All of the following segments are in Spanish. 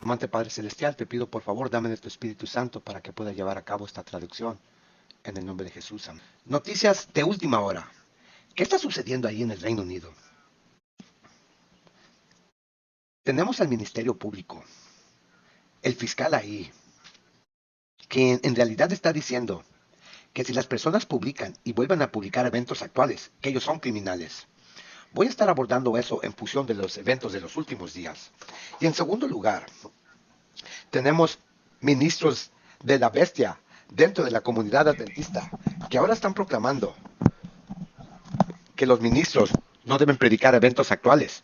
Amante Padre Celestial, te pido por favor, dame de tu Espíritu Santo para que pueda llevar a cabo esta traducción. En el nombre de Jesús. Amén. Noticias de última hora. ¿Qué está sucediendo ahí en el Reino Unido? Tenemos al Ministerio Público, el fiscal ahí, que en realidad está diciendo que si las personas publican y vuelvan a publicar eventos actuales, que ellos son criminales. Voy a estar abordando eso en función de los eventos de los últimos días. Y en segundo lugar, tenemos ministros de la bestia dentro de la comunidad adventista que ahora están proclamando que los ministros no deben predicar eventos actuales.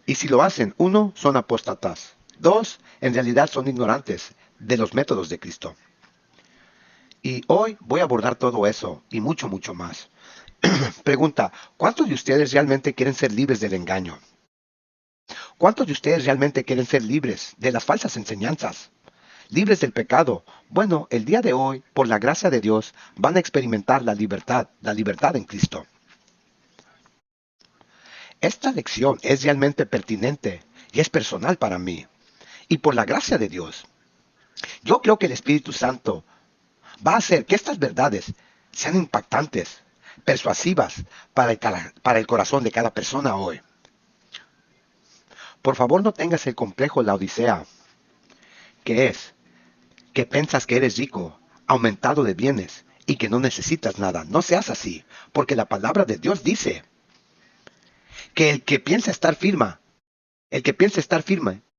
Y si lo hacen, uno, son apóstatas. Dos, en realidad son ignorantes de los métodos de Cristo. Y hoy voy a abordar todo eso y mucho, mucho más. Pregunta, ¿cuántos de ustedes realmente quieren ser libres del engaño? ¿Cuántos de ustedes realmente quieren ser libres de las falsas enseñanzas? Libres del pecado. Bueno, el día de hoy, por la gracia de Dios, van a experimentar la libertad en Cristo. Esta lección es realmente pertinente y es personal para mí. Y por la gracia de Dios, yo creo que el Espíritu Santo va a hacer que estas verdades sean impactantes, persuasivas para el corazón de cada persona hoy. Por favor, no tengas el complejo la odisea, que es que piensas que eres rico, aumentado de bienes y que no necesitas nada. No seas así, porque la palabra de Dios dice que el que piensa estar firme,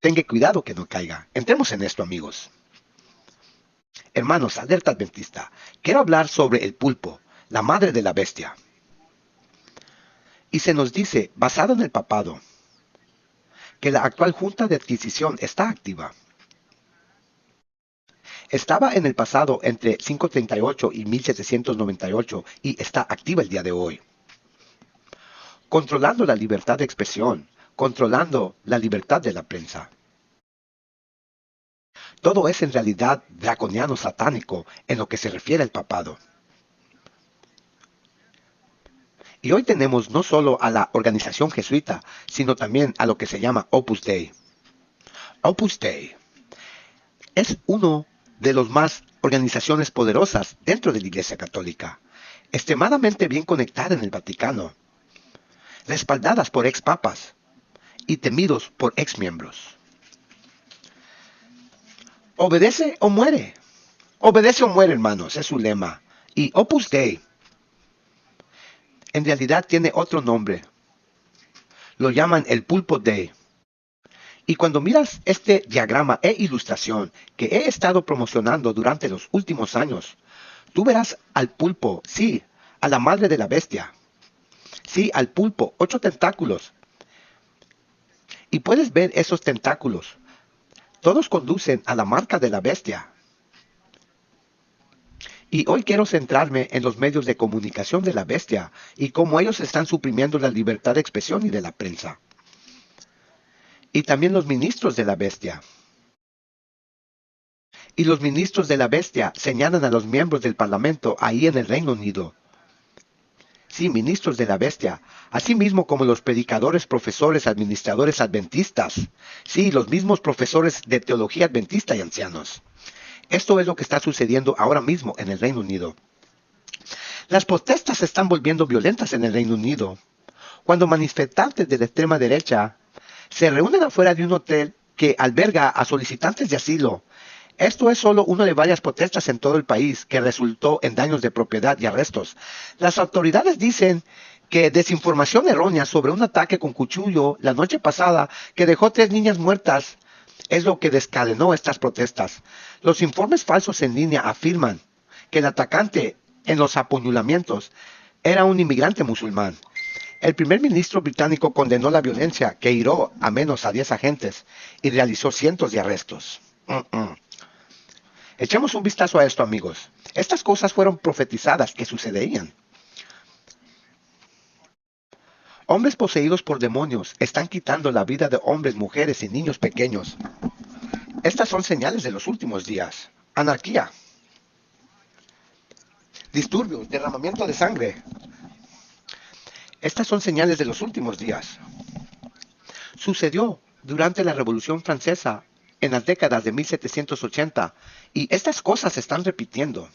tenga cuidado que no caiga. Entremos en esto, amigos. Hermanos, alerta adventista. Quiero hablar sobre el pulpo, la madre de la bestia. Y se nos dice, basado en el papado, que la actual junta de adquisición está activa. Estaba en el pasado entre 538 y 1798 y está activa el día de hoy. Controlando la libertad de expresión, controlando la libertad de la prensa. Todo es en realidad draconiano satánico en lo que se refiere al papado. Y hoy tenemos no solo a la organización jesuita, sino también a lo que se llama Opus Dei. Opus Dei es uno de los más organizaciones poderosas dentro de la Iglesia Católica, extremadamente bien conectada en el Vaticano, respaldadas por ex papas y temidos por ex miembros. Obedece o muere. Obedece o muere, hermanos, es su lema. Y Opus Dei en realidad tiene otro nombre. Lo llaman el Pulpo Dei. Y cuando miras este diagrama e ilustración que he estado promocionando durante los últimos años, tú verás al pulpo, sí, a la madre de la bestia. Sí, al pulpo, 8 tentáculos. Y puedes ver esos tentáculos. Todos conducen a la marca de la bestia. Y hoy quiero centrarme en los medios de comunicación de la bestia y cómo ellos están suprimiendo la libertad de expresión y de la prensa. Y también los ministros de la bestia. Y los ministros de la bestia señalan a los miembros del Parlamento ahí en el Reino Unido. Sí, ministros de la bestia, así mismo como los predicadores, profesores, administradores adventistas. Sí, los mismos profesores de teología adventista y ancianos. Esto es lo que está sucediendo ahora mismo en el Reino Unido. Las protestas se están volviendo violentas en el Reino Unido. Cuando manifestantes de la extrema derecha se reúnen afuera de un hotel que alberga a solicitantes de asilo. Esto es solo una de varias protestas en todo el país que resultó en daños de propiedad y arrestos. Las autoridades dicen que desinformación errónea sobre un ataque con cuchillo la noche pasada que dejó 3 niñas muertas es lo que desencadenó estas protestas. Los informes falsos en línea afirman que el atacante en los apuñalamientos era un inmigrante musulmán. El primer ministro británico condenó la violencia que hirió a menos a 10 agentes y realizó cientos de arrestos. Echemos un vistazo a esto, amigos. Estas cosas fueron profetizadas que sucederían. Hombres poseídos por demonios están quitando la vida de hombres, mujeres y niños pequeños. Estas son señales de los últimos días. Anarquía, disturbios, derramamiento de sangre. Estas son señales de los últimos días. Sucedió durante la Revolución Francesa en las décadas de 1780, y estas cosas se están repitiendo.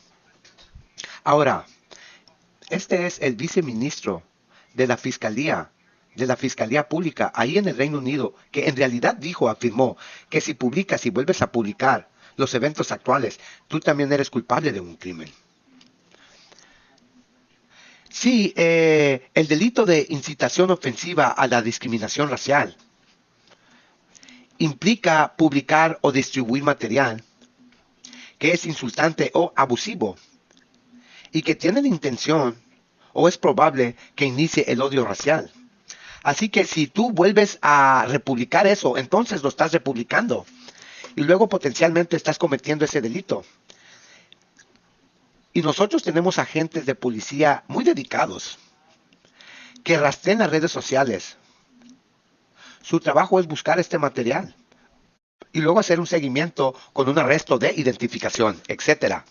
Ahora, este es el viceministro de la Fiscalía Pública ahí en el Reino Unido, que en realidad afirmó que si publicas y vuelves a publicar los eventos actuales, tú también eres culpable de un crimen. Sí, el delito de incitación ofensiva a la discriminación racial implica publicar o distribuir material que es insultante o abusivo y que tiene la intención o es probable que inicie el odio racial. Así que si tú vuelves a republicar eso, entonces lo estás republicando y luego potencialmente estás cometiendo ese delito. Y nosotros tenemos agentes de policía muy dedicados que rastrean las redes sociales. Su trabajo es buscar este material y luego hacer un seguimiento con un arresto de identificación, etcétera.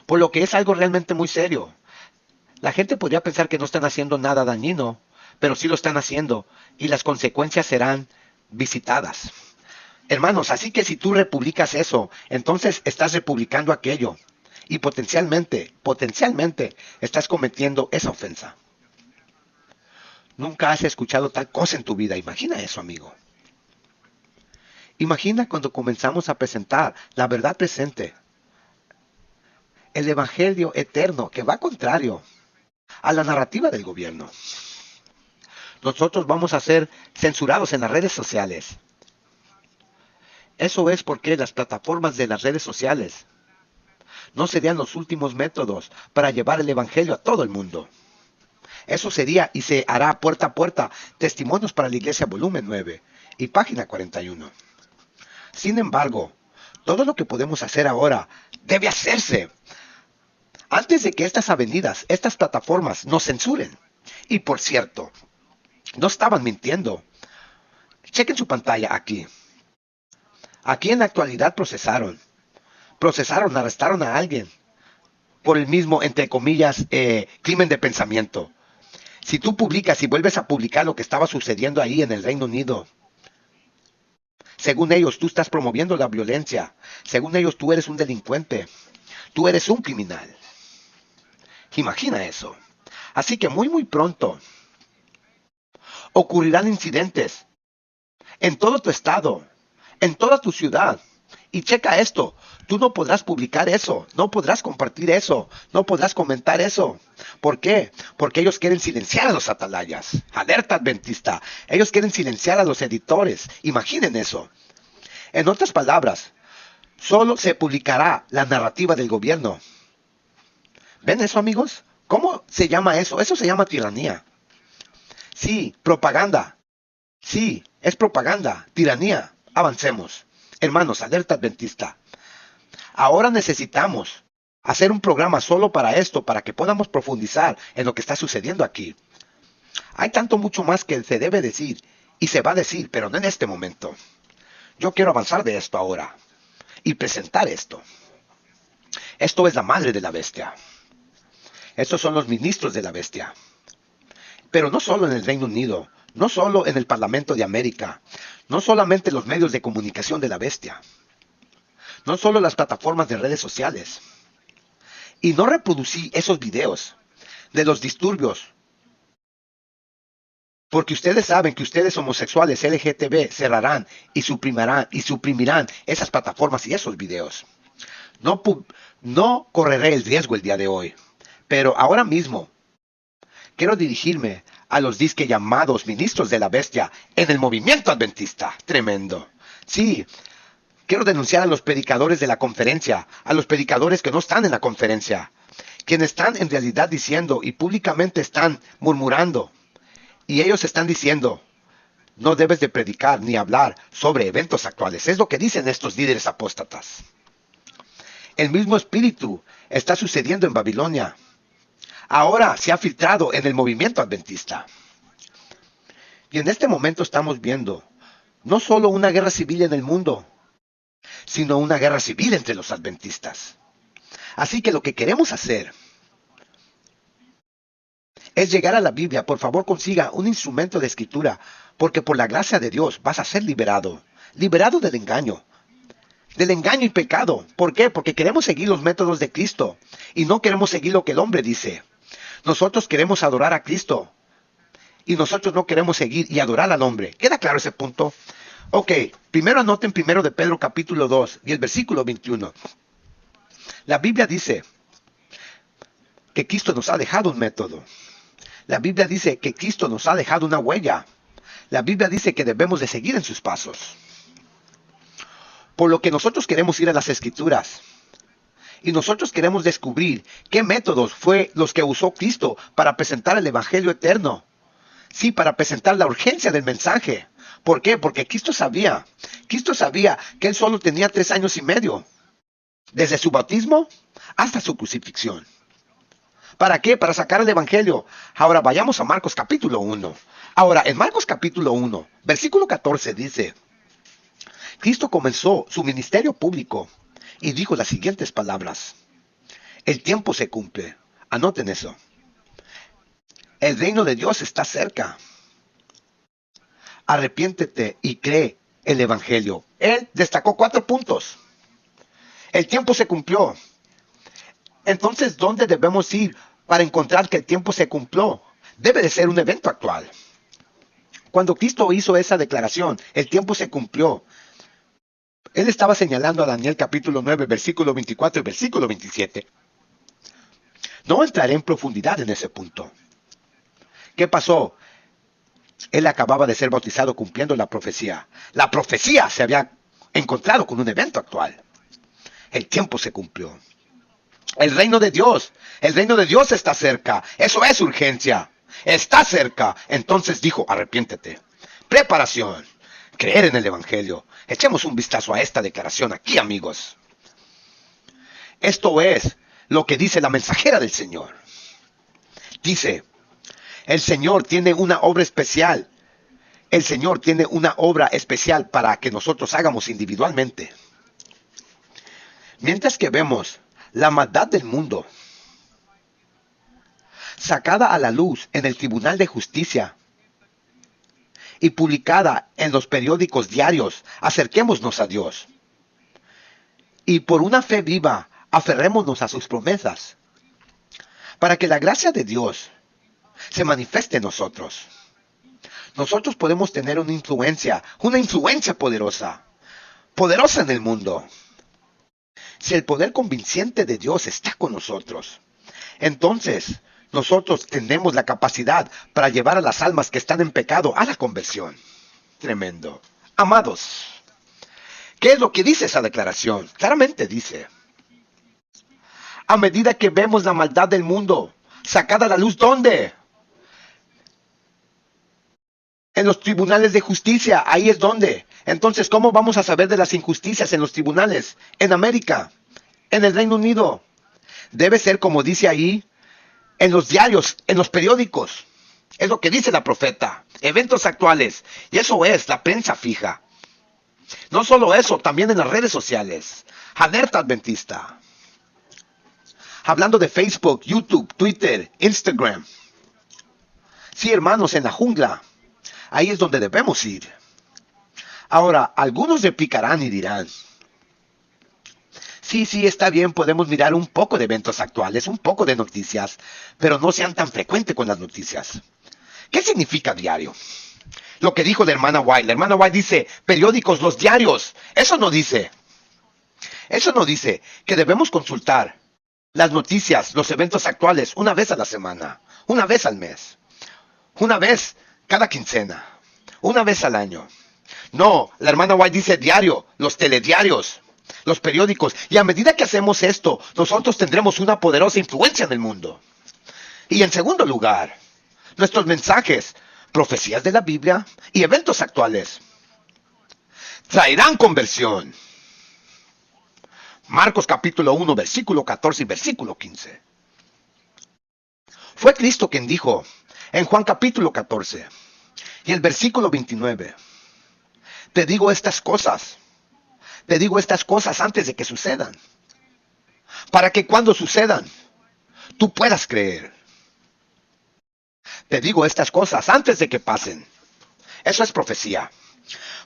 Por lo que es algo realmente muy serio. La gente podría pensar que no están haciendo nada dañino, pero sí lo están haciendo y las consecuencias serán visitadas. Hermanos, así que si tú republicas eso, entonces estás republicando aquello y potencialmente estás cometiendo esa ofensa. Nunca has escuchado tal cosa en tu vida. Imagina eso, amigo. Imagina cuando comenzamos a presentar la verdad presente, el evangelio eterno que va contrario a la narrativa del gobierno. Nosotros vamos a ser censurados en las redes sociales. Eso es porque las plataformas de las redes sociales no serían los últimos métodos para llevar el evangelio a todo el mundo. Eso sería y se hará puerta a puerta. Testimonios para la Iglesia, volumen 9 y página 41. Sin embargo, todo lo que podemos hacer ahora debe hacerse antes de que estas avenidas, estas plataformas nos censuren. Y por cierto, no estaban mintiendo. Chequen su pantalla aquí. Aquí en la actualidad arrestaron a alguien por el mismo, entre comillas, crimen de pensamiento. Si tú publicas y vuelves a publicar lo que estaba sucediendo ahí en el Reino Unido, según ellos tú estás promoviendo la violencia, según ellos tú eres un delincuente, tú eres un criminal. Imagina eso. Así que muy pronto ocurrirán incidentes en todo tu estado, en toda tu ciudad. Y checa esto, tú no podrás publicar eso, no podrás compartir eso, no podrás comentar eso. ¿Por qué? Porque ellos quieren silenciar a los atalayas. Alerta adventista, ellos quieren silenciar a los editores. Imaginen eso. En otras palabras, solo se publicará la narrativa del gobierno. ¿Ven eso, amigos? ¿Cómo se llama eso? Eso se llama tiranía. Sí, propaganda. Sí, es propaganda, tiranía. Avancemos. Hermanos, alerta adventista. Ahora necesitamos hacer un programa solo para esto, para que podamos profundizar en lo que está sucediendo aquí. Hay tanto mucho más que se debe decir y se va a decir, pero no en este momento. Yo quiero avanzar de esto ahora y presentar esto. Esto es la madre de la bestia. Estos son los ministros de la bestia. Pero no solo en el Reino Unido, no solo en el Parlamento de América, no solamente los medios de comunicación de la bestia, no solo las plataformas de redes sociales. Y no reproducí esos videos de los disturbios, porque ustedes saben que ustedes homosexuales LGTB cerrarán y suprimirán esas plataformas y esos videos. No correré el riesgo el día de hoy, pero ahora mismo quiero dirigirme a los disque llamados ministros de la bestia en el movimiento adventista. Tremendo. Sí, quiero denunciar a los predicadores de la conferencia, a los predicadores que no están en la conferencia, quienes están en realidad diciendo y públicamente están murmurando. Y ellos están diciendo, no debes de predicar ni hablar sobre eventos actuales. Es lo que dicen estos líderes apóstatas. El mismo espíritu está sucediendo en Babilonia. Ahora se ha filtrado en el movimiento adventista. Y en este momento estamos viendo no solo una guerra civil en el mundo, sino una guerra civil entre los adventistas. Así que lo que queremos hacer es llegar a la Biblia. Por favor, consiga un instrumento de escritura. Porque por la gracia de Dios vas a ser liberado. Liberado del engaño. Del engaño y pecado. ¿Por qué? Porque queremos seguir los métodos de Cristo. Y no queremos seguir lo que el hombre dice. Nosotros queremos adorar a Cristo. Y nosotros no queremos seguir y adorar al hombre. ¿Queda claro ese punto? Ok, primero anoten primero de Pedro capítulo 2 y el versículo 21. La Biblia dice que Cristo nos ha dejado un método. La Biblia dice que Cristo nos ha dejado una huella. La Biblia dice que debemos de seguir en sus pasos. Por lo que nosotros queremos ir a las Escrituras. Y nosotros queremos descubrir qué métodos fue los que usó Cristo para presentar el Evangelio eterno. Sí, para presentar la urgencia del mensaje. ¿Por qué? Porque Cristo sabía que Él solo tenía 3 años y medio. Desde su bautismo hasta su crucifixión. ¿Para qué? Para sacar el Evangelio. Ahora vayamos a Marcos capítulo 1. Ahora, en Marcos capítulo 1, versículo 14 dice: Cristo comenzó su ministerio público y dijo las siguientes palabras: el tiempo se cumple. Anoten eso. El reino de Dios está cerca. Arrepiéntete y cree el Evangelio. Él destacó 4 puntos. El tiempo se cumplió. Entonces, ¿dónde debemos ir para encontrar que el tiempo se cumplió? Debe de ser un evento actual. Cuando Cristo hizo esa declaración, el tiempo se cumplió. Él estaba señalando a Daniel capítulo 9, versículo 24 y versículo 27. No entraré en profundidad en ese punto. ¿Qué pasó? Él acababa de ser bautizado cumpliendo la profecía. La profecía se había encontrado con un evento actual. El tiempo se cumplió. El reino de Dios está cerca. Eso es urgencia. Está cerca. Entonces dijo: arrepiéntete. Preparación. Creer en el Evangelio. Echemos un vistazo a esta declaración aquí, amigos. Esto es lo que dice la mensajera del Señor. Dice: el Señor tiene una obra especial. El Señor tiene una obra especial para que nosotros hagamos individualmente. Mientras que vemos la maldad del mundo sacada a la luz en el Tribunal de Justicia y publicada en los periódicos diarios, acerquémonos a Dios. Y por una fe viva, aferrémonos a sus promesas, para que la gracia de Dios se manifieste en nosotros. Nosotros podemos tener una influencia poderosa en el mundo. Si el poder convincente de Dios está con nosotros, entonces nosotros tenemos la capacidad para llevar a las almas que están en pecado a la conversión. Tremendo. Amados, ¿qué es lo que dice esa declaración? Claramente dice: a medida que vemos la maldad del mundo sacada a la luz, ¿dónde? En los tribunales de justicia, ahí es donde. Entonces, ¿cómo vamos a saber de las injusticias en los tribunales? En América, en el Reino Unido. Debe ser como dice ahí, en los diarios, en los periódicos. Es lo que dice la profeta. Eventos actuales. Y eso es la prensa fija. No solo eso, también en las redes sociales. Alerta Adventista. Hablando de Facebook, YouTube, Twitter, Instagram. Sí, hermanos, en la jungla. Ahí es donde debemos ir. Ahora, algunos replicarán y dirán: sí, está bien, podemos mirar un poco de eventos actuales, un poco de noticias, pero no sean tan frecuentes con las noticias. ¿Qué significa diario? Lo que dijo la hermana White. La hermana White dice: periódicos, los diarios. Eso no dice que debemos consultar las noticias, los eventos actuales, una vez a la semana, una vez al mes, una vez cada quincena, una vez al año. No, la hermana White dice diario, los telediarios, los periódicos. Y a medida que hacemos esto, nosotros tendremos una poderosa influencia en el mundo. Y en segundo lugar, nuestros mensajes, profecías de la Biblia y eventos actuales traerán conversión. Marcos capítulo 1, versículo 14 y versículo 15. Fue Cristo quien dijo en Juan capítulo 14 y el versículo 29: te digo estas cosas antes de que sucedan, para que cuando sucedan, tú puedas creer. Te digo estas cosas antes de que pasen. Eso es profecía.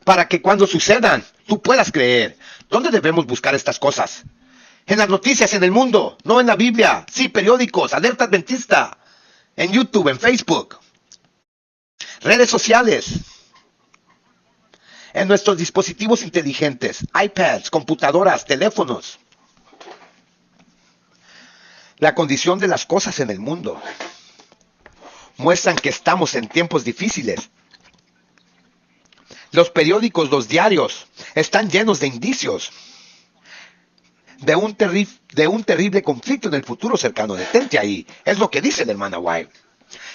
Para que cuando sucedan, tú puedas creer. ¿Dónde debemos buscar estas cosas? En las noticias, en el mundo, no en la Biblia. Sí, periódicos, alerta adventista. En YouTube, en Facebook. Redes sociales. En nuestros dispositivos inteligentes. iPads, computadoras, teléfonos. La condición de las cosas en el mundo muestran que estamos en tiempos difíciles. Los periódicos, los diarios, están llenos de indicios de un terrible conflicto en el futuro cercano. Detente ahí. Es lo que dice la hermana White.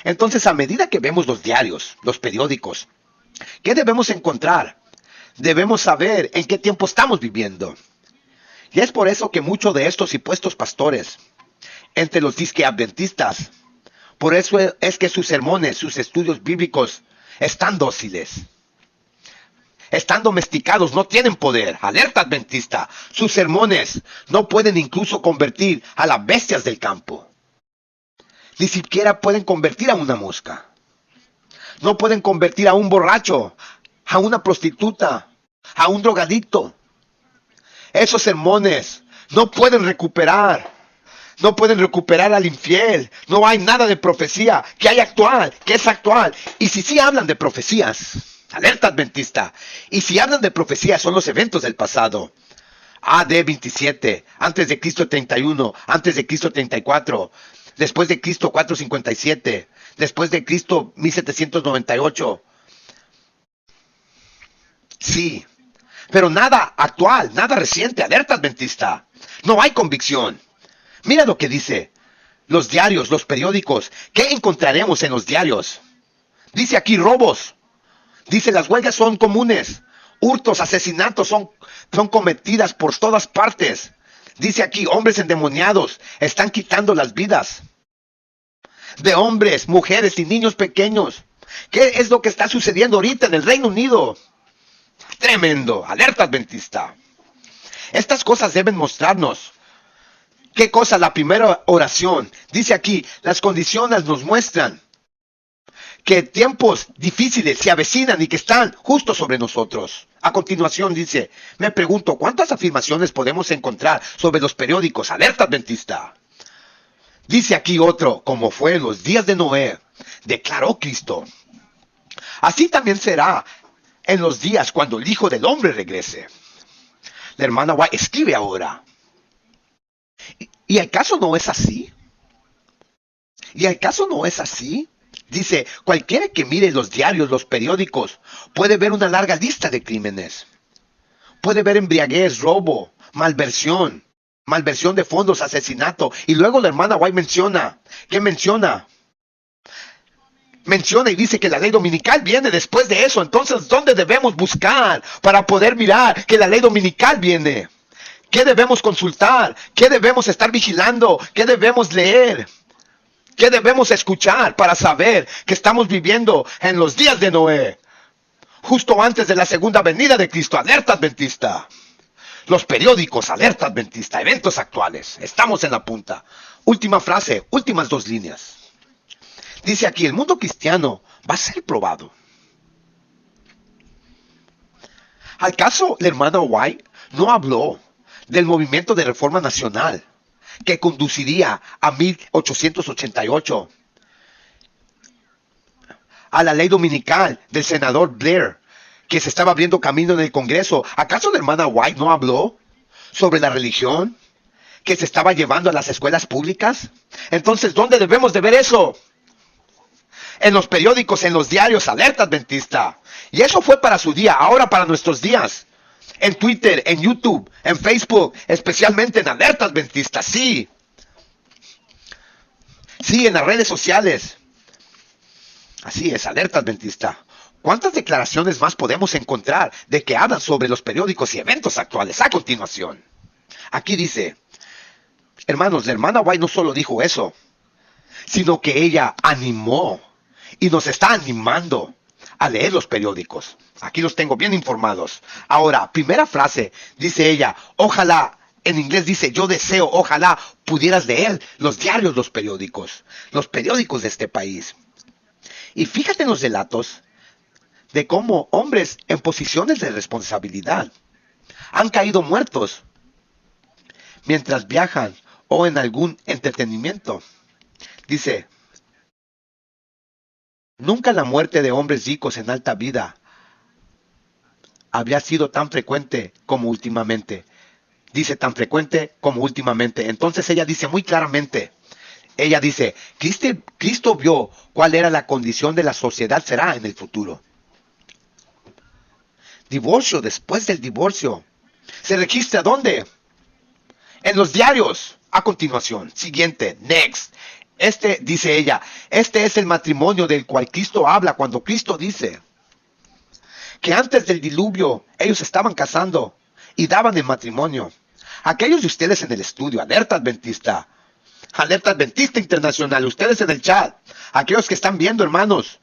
Entonces, a medida que vemos los diarios, los periódicos, ¿qué debemos encontrar? Debemos saber en qué tiempo estamos viviendo. Y es por eso que muchos de estos supuestos pastores, entre los disque adventistas, por eso es que sus sermones, sus estudios bíblicos, están dóciles. Están domesticados, no tienen poder. Alerta adventista. Sus sermones no pueden incluso convertir a las bestias del campo. Ni siquiera pueden convertir a una mosca. No pueden convertir a un borracho, a una prostituta, a un drogadicto. Esos sermones no pueden recuperar. No pueden recuperar al infiel. No hay nada de profecía que hay actual, que es actual. Y si sí hablan de profecías, alerta adventista. Y si hablan de profecías, son los eventos del pasado. AD 27, antes de Cristo 31, antes de Cristo 34, después de Cristo 457, después de Cristo 1798. Sí, pero nada actual, nada reciente, alerta adventista. No hay convicción. Mira lo que dice. Los diarios, los periódicos. ¿Qué encontraremos en los diarios? Dice aquí robos. Dice las huelgas son comunes. Hurtos, asesinatos son cometidas por todas partes. Dice aquí hombres endemoniados están quitando las vidas de hombres, mujeres y niños pequeños. ¿Qué es lo que está sucediendo ahorita en el Reino Unido? Tremendo. Alerta adventista. Estas cosas deben mostrarnos. ¿Qué cosa? La primera oración. Dice aquí, las condiciones nos muestran que tiempos difíciles se avecinan y que están justo sobre nosotros. A continuación dice, me pregunto, ¿cuántas afirmaciones podemos encontrar sobre los periódicos? Alerta adventista. Dice aquí otro, como fue en los días de Noé, declaró Cristo. Así también será en los días cuando el Hijo del Hombre regrese. La hermana White escribe ahora. ¿Y el caso no es así? ¿Y el caso no es así? Dice, cualquiera que mire los diarios, los periódicos, puede ver una larga lista de crímenes. Puede ver embriaguez, robo, malversión de fondos, asesinato. Y luego la hermana White menciona, ¿qué menciona? Menciona y dice que la ley dominical viene después de eso. Entonces, ¿dónde debemos buscar para poder mirar que la ley dominical viene? ¿Qué debemos consultar? ¿Qué debemos estar vigilando? ¿Qué debemos leer? ¿Qué debemos escuchar para saber que estamos viviendo en los días de Noé? Justo antes de la segunda venida de Cristo. Alerta adventista. Los periódicos, alerta adventista. Eventos actuales. Estamos en la punta. Última frase, últimas dos líneas. Dice aquí, el mundo cristiano va a ser probado. ¿Acaso la hermana White no habló del movimiento de reforma nacional que conduciría a 1888, a la ley dominical del senador Blair, que se estaba abriendo camino en el Congreso? ¿Acaso la hermana White no habló sobre la religión que se estaba llevando a las escuelas públicas? Entonces, ¿dónde debemos de ver eso? En los periódicos, en los diarios, alerta adventista. Y eso fue para su día, ahora para nuestros días. En Twitter, en YouTube, en Facebook, especialmente en alerta adventista, sí. Sí, en las redes sociales. Así es, alerta adventista. ¿Cuántas declaraciones más podemos encontrar de que hablan sobre los periódicos y eventos actuales? A continuación, aquí dice, hermanos, la hermana White no solo dijo eso, sino que ella animó y nos está animando a leer los periódicos. Aquí los tengo bien informados. Ahora, primera frase, dice ella, ojalá, en inglés dice, yo deseo, ojalá pudieras leer los diarios, los periódicos de este país. Y fíjate en los relatos de cómo hombres en posiciones de responsabilidad han caído muertos mientras viajan o en algún entretenimiento. Dice, nunca la muerte de hombres ricos en alta vida había sido tan frecuente como últimamente. Dice tan frecuente como últimamente. Entonces ella dice muy claramente, ella dice, Cristo vio cuál era la condición de la sociedad será en el futuro. Divorcio, después del divorcio. ¿Se registra dónde? En los diarios. A continuación, siguiente, next. Dice ella, este es el matrimonio del cual Cristo habla cuando Cristo dice que antes del diluvio ellos estaban casando y daban el matrimonio. Aquellos de ustedes en el estudio, Alerta Adventista Internacional, ustedes en el chat, aquellos que están viendo, hermanos,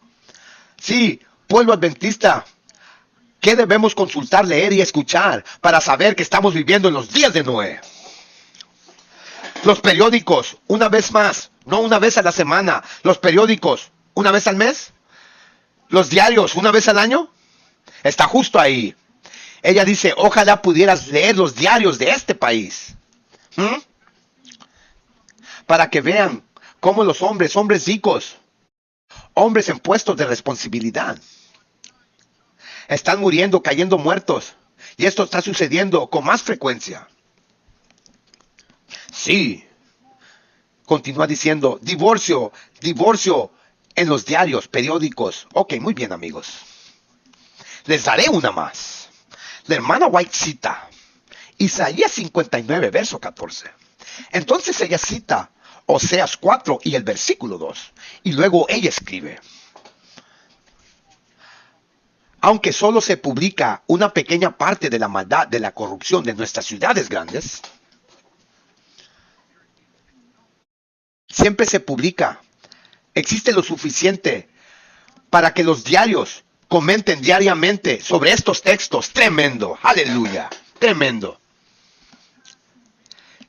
sí, pueblo adventista, ¿qué debemos consultar, leer y escuchar para saber que estamos viviendo en los días de Noé? Los periódicos, una vez más, no una vez a la semana. Los periódicos, una vez al mes. Los diarios, una vez al año. Está justo ahí. Ella dice, ojalá pudieras leer los diarios de este país. Para que vean cómo los hombres ricos, hombres en puestos de responsabilidad, están muriendo, cayendo muertos. Y esto está sucediendo con más frecuencia. Sí. Continúa diciendo, divorcio en los diarios, periódicos. Ok, muy bien, amigos. Les daré una más. La hermana White cita Isaías 59, verso 14. Entonces ella cita Oseas 4 y el versículo 2. Y luego ella escribe, aunque solo se publica una pequeña parte de la maldad, de la corrupción de nuestras ciudades grandes, siempre se publica. Existe lo suficiente para que los diarios comenten diariamente sobre estos textos. Tremendo, aleluya, tremendo.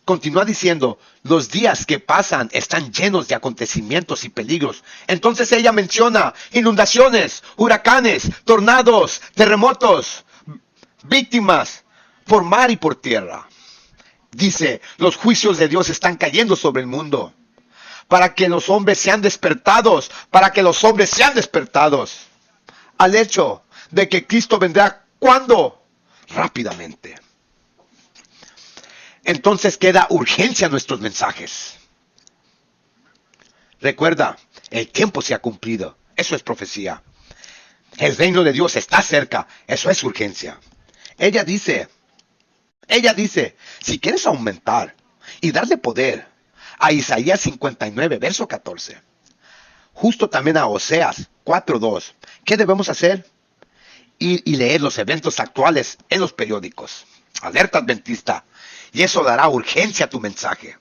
Continúa diciendo, los días que pasan están llenos de acontecimientos y peligros. Entonces ella menciona inundaciones, huracanes, tornados, terremotos, víctimas por mar y por tierra. Dice, los juicios de Dios están cayendo sobre el mundo para que los hombres sean despertados, al hecho de que Cristo vendrá. ¿Cuándo? Rápidamente. Entonces queda urgencia en nuestros mensajes. Recuerda, el tiempo se ha cumplido. Eso es profecía. El reino de Dios está cerca. Eso es urgencia. Ella dice, si quieres aumentar y darle poder a Isaías 59, verso 14, justo también a Oseas 4:2, ¿qué debemos hacer? Ir y leer los eventos actuales en los periódicos. Alerta Adventista. Y eso dará urgencia a tu mensaje.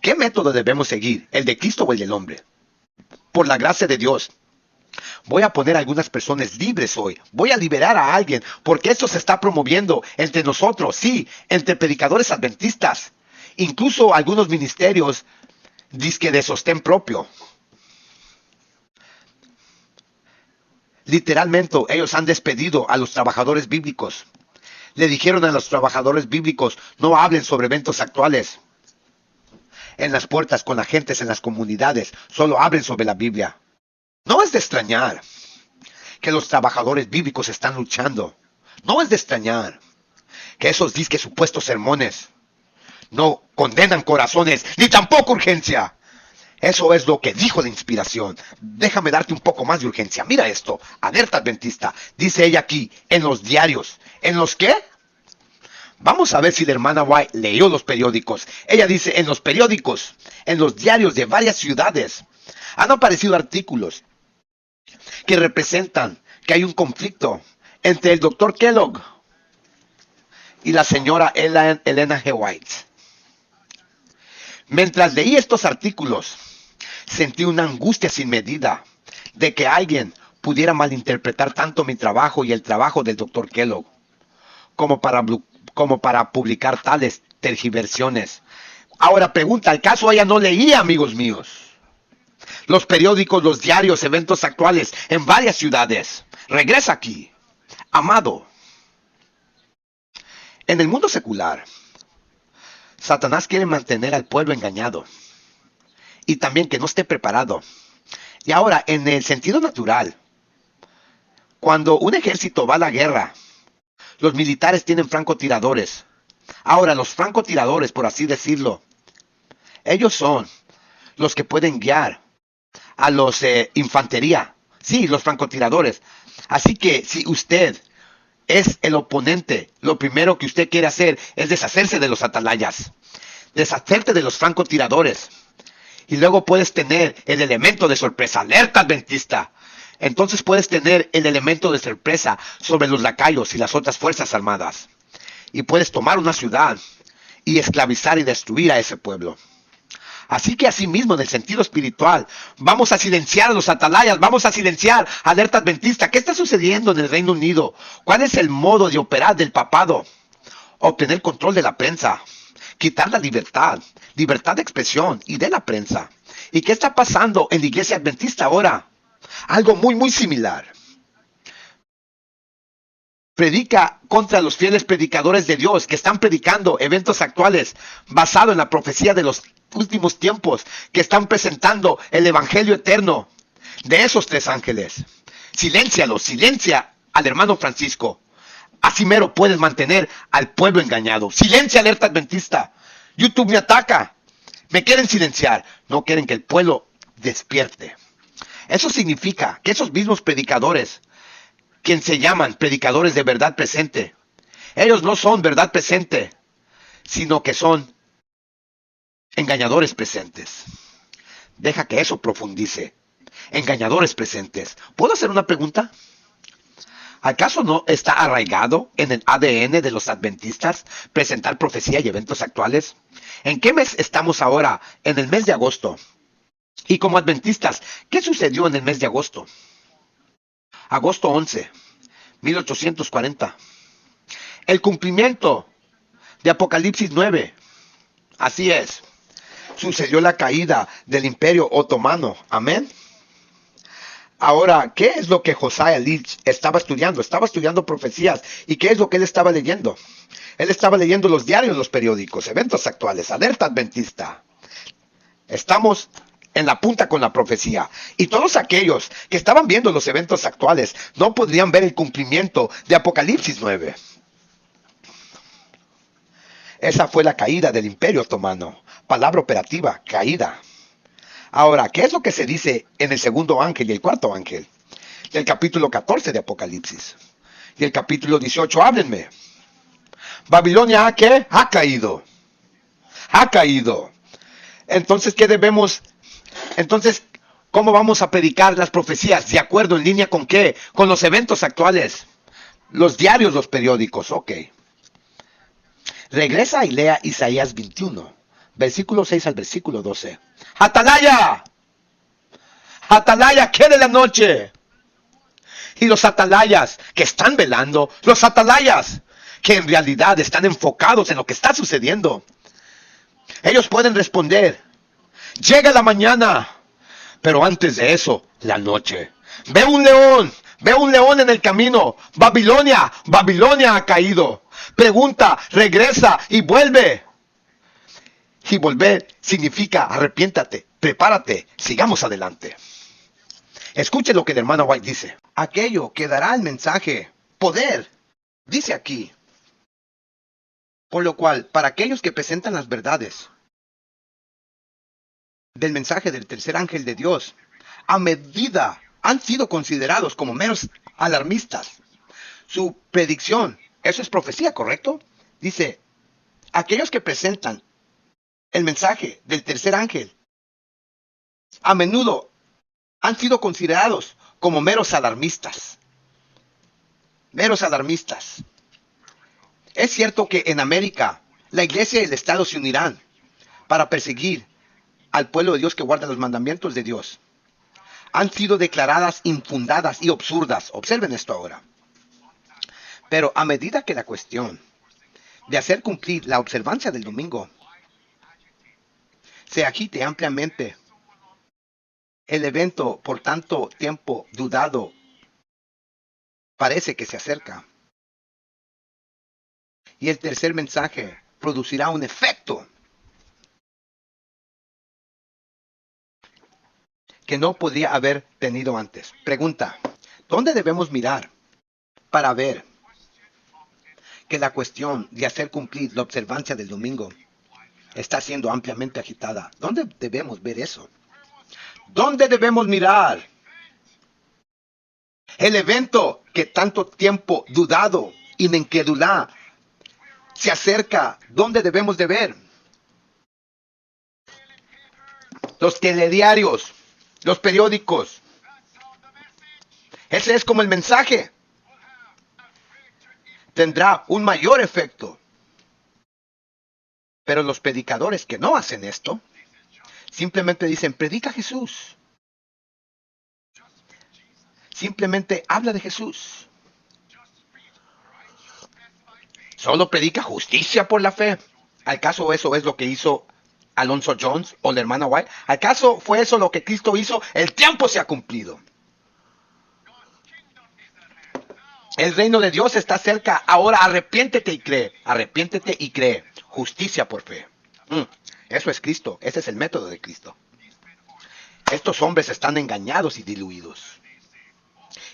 ¿Qué método debemos seguir? ¿El de Cristo o el del hombre? Por la gracia de Dios, voy a poner a algunas personas libres hoy. Voy a liberar a alguien, porque esto se está promoviendo entre nosotros, sí, entre predicadores adventistas. Incluso algunos ministerios dizque de sostén propio. Literalmente, ellos han despedido a los trabajadores bíblicos. Le dijeron a los trabajadores bíblicos, no hablen sobre eventos actuales. En las puertas con la gente, en las comunidades, solo hablen sobre la Biblia. No es de extrañar que los trabajadores bíblicos están luchando. No es de extrañar que esos disque supuestos sermones no condenan corazones, ni tampoco urgencia. Eso es lo que dijo la inspiración. Déjame darte un poco más de urgencia. Mira esto, Alerta Adventista. Dice ella aquí, en los diarios. ¿En los qué? Vamos a ver si la hermana White leyó los periódicos. Ella dice, en los periódicos, en los diarios de varias ciudades, han aparecido artículos que representan que hay un conflicto entre el doctor Kellogg y la señora Elena G. White. Mientras leí estos artículos, sentí una angustia sin medida de que alguien pudiera malinterpretar tanto mi trabajo y el trabajo del doctor Kellogg como para publicar tales tergiversiones. Ahora pregunta, ¿al caso ella no leía, amigos míos? los periódicos, los diarios, eventos actuales en varias ciudades. Regresa aquí, amado. En el mundo secular, Satanás quiere mantener al pueblo engañado y también que no esté preparado. Y ahora, en el sentido natural, cuando un ejército va a la guerra, los militares tienen francotiradores. Ahora, los francotiradores, por así decirlo, ellos son los que pueden guiar a los infantería. Sí, los francotiradores. Así que si usted es el oponente, lo primero que usted quiere hacer es deshacerse de los atalayas, deshacerte de los francotiradores. Y luego puedes tener el elemento de sorpresa, alerta adventista. Entonces puedes tener el elemento de sorpresa sobre los lacayos y las otras fuerzas armadas. Y puedes tomar una ciudad y esclavizar y destruir a ese pueblo. Así que asimismo, en el sentido espiritual, vamos a silenciar a los atalayas, vamos a silenciar a alerta adventista. ¿Qué está sucediendo en el Reino Unido? ¿Cuál es el modo de operar del papado? Obtener control de la prensa, quitar la libertad de expresión y de la prensa. ¿Y qué está pasando en la iglesia adventista ahora? Algo muy similar. Predica contra los fieles predicadores de Dios que están predicando eventos actuales basados en la profecía de los últimos tiempos, que están presentando el evangelio eterno de esos tres ángeles. Siléncialos, silencia al hermano Francisco. Así mero puedes mantener al pueblo engañado. Silencia, alerta adventista. YouTube me ataca. Me quieren silenciar. No quieren que el pueblo despierte. Eso significa que esos mismos predicadores, quien se llaman predicadores de verdad presente, ellos no son verdad presente, sino que son engañadores presentes. Deja que eso profundice. Engañadores presentes. ¿Puedo hacer una pregunta? ¿Acaso no está arraigado en el ADN de los adventistas presentar profecía y eventos actuales? ¿En qué mes estamos ahora? En el mes de agosto. Y como adventistas, ¿qué sucedió en el mes de agosto? Agosto 11, 1840. El cumplimiento de Apocalipsis 9. Así es. Sucedió la caída del Imperio Otomano. Amén. Ahora, ¿qué es lo que Josiah Leach estaba estudiando? Estaba estudiando profecías. ¿Y qué es lo que él estaba leyendo? Él estaba leyendo los diarios, los periódicos, eventos actuales, alerta adventista. Estamos en la punta con la profecía. Y todos aquellos que estaban viendo los eventos actuales no podrían ver el cumplimiento de Apocalipsis 9. Esa fue la caída del Imperio Otomano. Palabra operativa, caída. Ahora, ¿qué es lo que se dice en el segundo ángel y el cuarto ángel? Del capítulo 14 de Apocalipsis. Y el capítulo 18, háblenme. Babilonia, ¿qué? Ha caído. Ha caído. Entonces, ¿qué debemos? Entonces, ¿cómo vamos a predicar las profecías? ¿De acuerdo? ¿En línea con qué? Con los eventos actuales. Los diarios, los periódicos. Ok. Regresa y lea Isaías 21, versículo 6 al versículo 12. ¡Atalaya! ¡Atalaya, qué de la noche! Y los atalayas que están velando, los atalayas que en realidad están enfocados en lo que está sucediendo, ellos pueden responder: llega la mañana, pero antes de eso, la noche. Veo un león en el camino. Babilonia, Babilonia ha caído. Pregunta, regresa y vuelve. Y volver significa arrepiéntate, prepárate, sigamos adelante. Escuche lo que el hermano White dice. Aquello que dará el mensaje, poder, dice aquí. Por lo cual, para aquellos que presentan las verdades del mensaje del tercer ángel de Dios, a medida han sido considerados como meros alarmistas. Su predicción, eso es profecía, ¿correcto? Dice, aquellos que presentan el mensaje del tercer ángel, a menudo han sido considerados como meros alarmistas. Meros alarmistas. Es cierto que en América, la iglesia y el Estado se unirán para perseguir al pueblo de Dios que guarda los mandamientos de Dios. Han sido declaradas infundadas y absurdas. Observen esto ahora. Pero a medida que la cuestión de hacer cumplir la observancia del domingo se agite ampliamente, El evento, por tanto tiempo dudado, parece que se acerca. Y el tercer mensaje producirá un efecto que no podría haber tenido antes. Pregunta, ¿dónde debemos mirar para ver que la cuestión de hacer cumplir la observancia del domingo está siendo ampliamente agitada? ¿Dónde debemos ver eso? ¿Dónde debemos mirar el evento que tanto tiempo dudado y en incredulidad se acerca? ¿Dónde debemos de ver? Los telediarios, los periódicos. Ese es como el mensaje. Tendrá un mayor efecto. Pero los predicadores que no hacen esto, simplemente dicen, predica Jesús. Simplemente habla de Jesús. Solo predica justicia por la fe. ¿Acaso eso es lo que hizo Alonzo Jones o la hermana White? ¿Acaso fue eso lo que Cristo hizo? El tiempo se ha cumplido. El reino de Dios está cerca. Ahora arrepiéntete y cree. Arrepiéntete y cree. Justicia por fe. Eso es Cristo. Ese es el método de Cristo. Estos hombres están engañados y diluidos.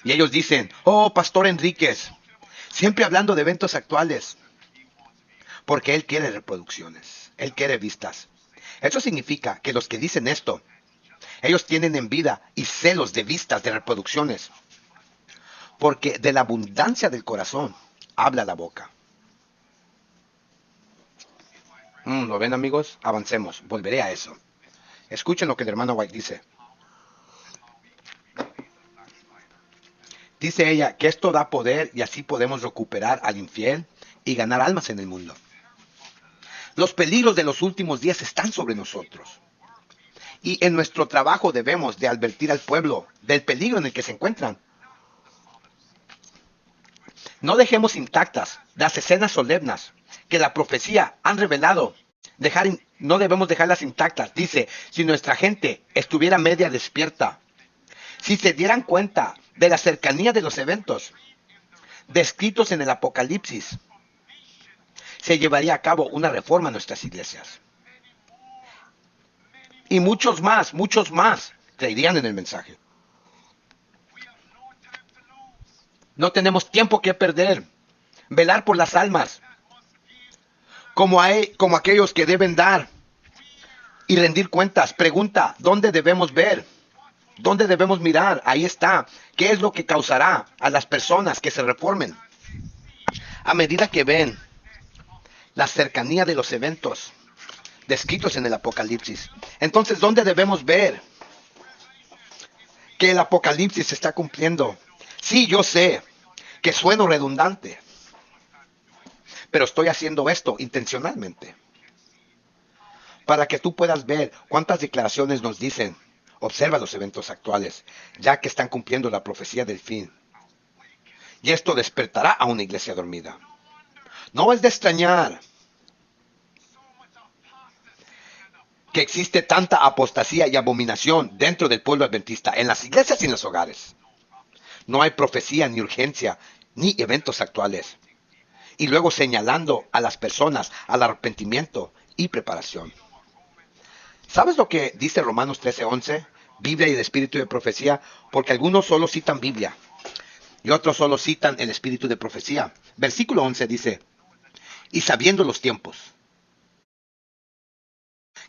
Y ellos dicen, oh, Pastor Enríquez, siempre hablando de eventos actuales. Porque él quiere reproducciones. Él quiere vistas. Eso significa que los que dicen esto, ellos tienen envidia y celos de vistas, de reproducciones. Porque de la abundancia del corazón habla la boca. ¿Lo ven, amigos? Avancemos. Volveré a eso. Escuchen lo que el hermano White dice. Dice ella que esto da poder y así podemos recuperar al infiel y ganar almas en el mundo. Los peligros de los últimos días están sobre nosotros. Y en nuestro trabajo debemos de advertir al pueblo del peligro en el que se encuentran. No dejemos intactas las escenas solemnes que la profecía han revelado. No debemos dejarlas intactas. Dice, si nuestra gente estuviera media despierta, si se dieran cuenta de la cercanía de los eventos descritos en el Apocalipsis, se llevaría a cabo una reforma en nuestras iglesias. Y muchos más creerían en el mensaje. No tenemos tiempo que perder. Velar por las almas. Como aquellos que deben dar y rendir cuentas. Pregunta, ¿dónde debemos ver? ¿Dónde debemos mirar? Ahí está. ¿Qué es lo que causará a las personas que se reformen? A medida que ven la cercanía de los eventos descritos en el Apocalipsis. Entonces, ¿dónde debemos ver que el Apocalipsis se está cumpliendo? Sí, yo sé que sueno redundante, pero estoy haciendo esto intencionalmente. Para que tú puedas ver cuántas declaraciones nos dicen. Observa los eventos actuales, ya que están cumpliendo la profecía del fin. Y esto despertará a una iglesia dormida. No es de extrañar que existe tanta apostasía y abominación dentro del pueblo adventista, en las iglesias y en los hogares. No hay profecía, ni urgencia, ni eventos actuales. Y luego señalando a las personas al arrepentimiento y preparación. ¿Sabes lo que dice Romanos 13:11? Biblia y el espíritu de profecía, porque algunos solo citan Biblia y otros solo citan el espíritu de profecía. Versículo 11 dice, y sabiendo los tiempos,